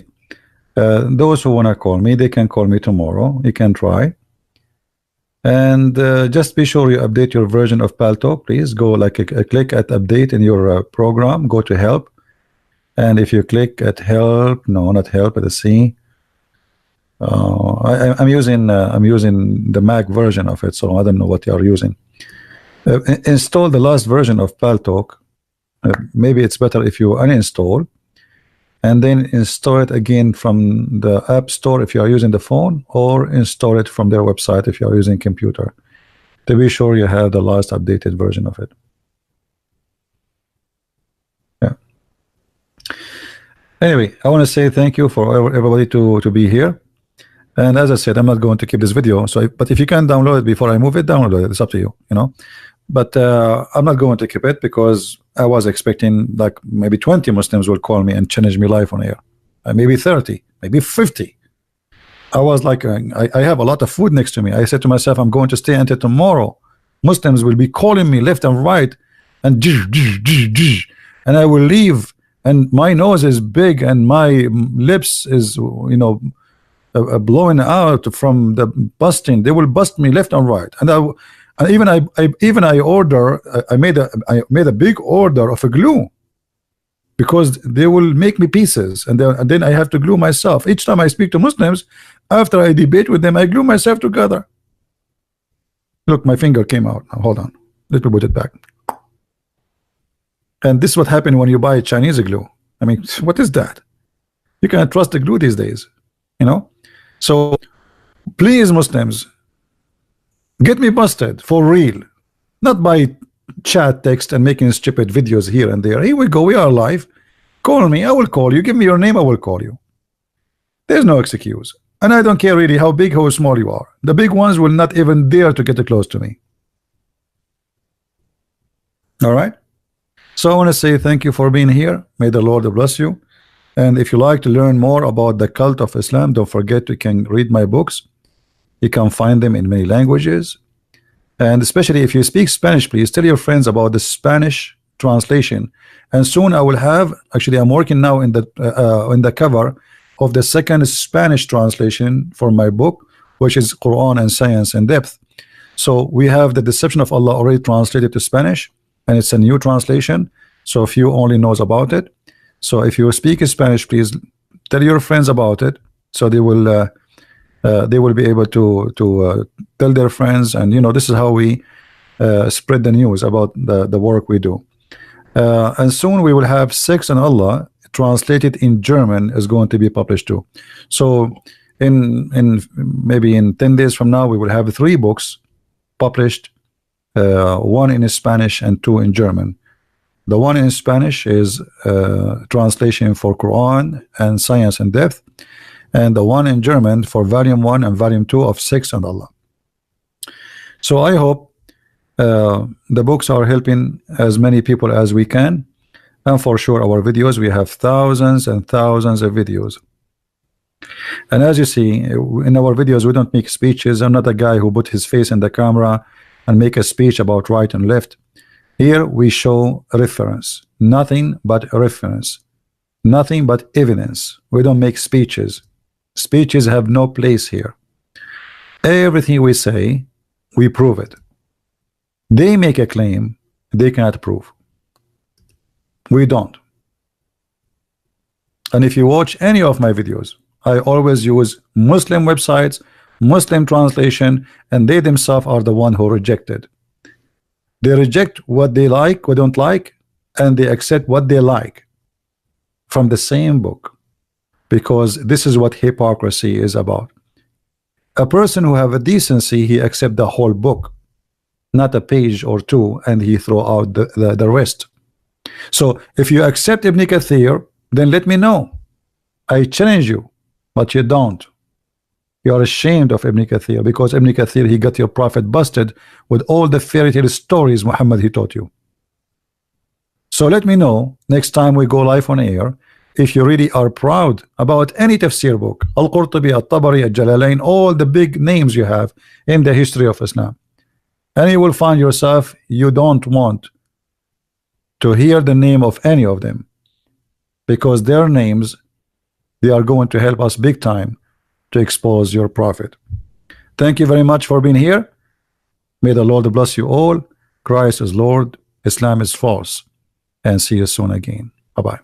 Speaker 1: Those who want to call me, they can call me tomorrow. You can try. And just be sure you update your version of Paltalk. Please go like a click at update in your program. Go to help. And if you click at help, no, not help, at the C. I'm using the Mac version of it, so I don't know what you are using. Install the last version of Paltalk. Maybe it's better if you uninstall and then install it again from the App Store if you are using the phone, or install it from their website if you are using computer, to be sure you have the last updated version of it. Yeah. Anyway, I want to say thank you for everybody to be here. And as I said, I'm not going to keep this video. So, but if you can download it before I move it, download it. It's up to you, you know. But I'm not going to keep it because I was expecting like maybe 20 Muslims will call me and challenge me live on air. Maybe 30, maybe 50. I was like, I have a lot of food next to me. I said to myself, I'm going to stay until tomorrow. Muslims will be calling me left and right, and I will leave. And my nose is big, and my lips is, you know, blowing out from the busting. They will bust me left and right, and I made a big order of a glue because they will make me pieces, and then I have to glue myself. Each time I speak to Muslims, after I debate with them, I glue myself together. Look, my finger came out. Now, hold on, let me put it back. And this is what happened when you buy Chinese glue. I mean, what is that? You can't trust the glue these days, you know. So please, Muslims, get me busted for real, not by chat text and making stupid videos here and there. Here we go, we are live. Call me, I will call you. Give me your name, I will call you. There's no excuse. And I don't care really how big, how small you are. The big ones will not even dare to get close to me. All right. So I want to say thank you for being here. May the Lord bless you. And if you like to learn more about the cult of Islam, don't forget you can read my books. You can find them in many languages. And especially if you speak Spanish, please tell your friends about the Spanish translation. And soon I will have, actually I'm working now in the cover of the second Spanish translation for my book, which is Quran and Science in Depth. So we have the Deception of Allah already translated to Spanish, and it's a new translation, so few only knows about it. So if you speak Spanish, please tell your friends about it, so they will be able to tell their friends, and you know, this is how we spread the news about the work we do. And soon we will have Sex and Allah translated in German is going to be published too. So in maybe in 10 days from now, we will have 3 books published, 1 in Spanish and 2 in German. The one in Spanish is translation for Quran and Science in Depth, and the one in German for volume 1 and volume 2 of Sex and Allah. So I hope the books are helping as many people as we can. And for sure our videos, we have thousands and thousands of videos. And as you see in our videos, we don't make speeches. I'm not a guy who put his face in the camera and make a speech about right and left. Here we show reference, nothing but reference, nothing but evidence. We don't make speeches. Speeches have no place here. Everything we say, we prove it. They make a claim they cannot prove. We don't. And if you watch any of my videos, I always use Muslim websites, Muslim translation, and they themselves are the one who rejected. They reject what they like, what they don't like, and they accept what they like from the same book, because this is what hypocrisy is about. A person who have a decency, he accept the whole book, not a page or two, and he throw out the rest. So if you accept Ibn Kathir, then let me know. I challenge you, but you don't. You are ashamed of Ibn Kathir, because Ibn Kathir, he got your prophet busted with all the fairy tale stories Muhammad he taught you. So let me know next time we go live on air if you really are proud about any tafsir book, Al-Qurtubi, Al-Tabari, Al-Jalalain, all the big names you have in the history of Islam. And you will find yourself, you don't want to hear the name of any of them, because their names, they are going to help us big time to expose your prophet. Thank you very much for being here. May the Lord bless you all. Christ is Lord, Islam is false, and see you soon again. Bye-bye.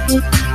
Speaker 3: Thank you.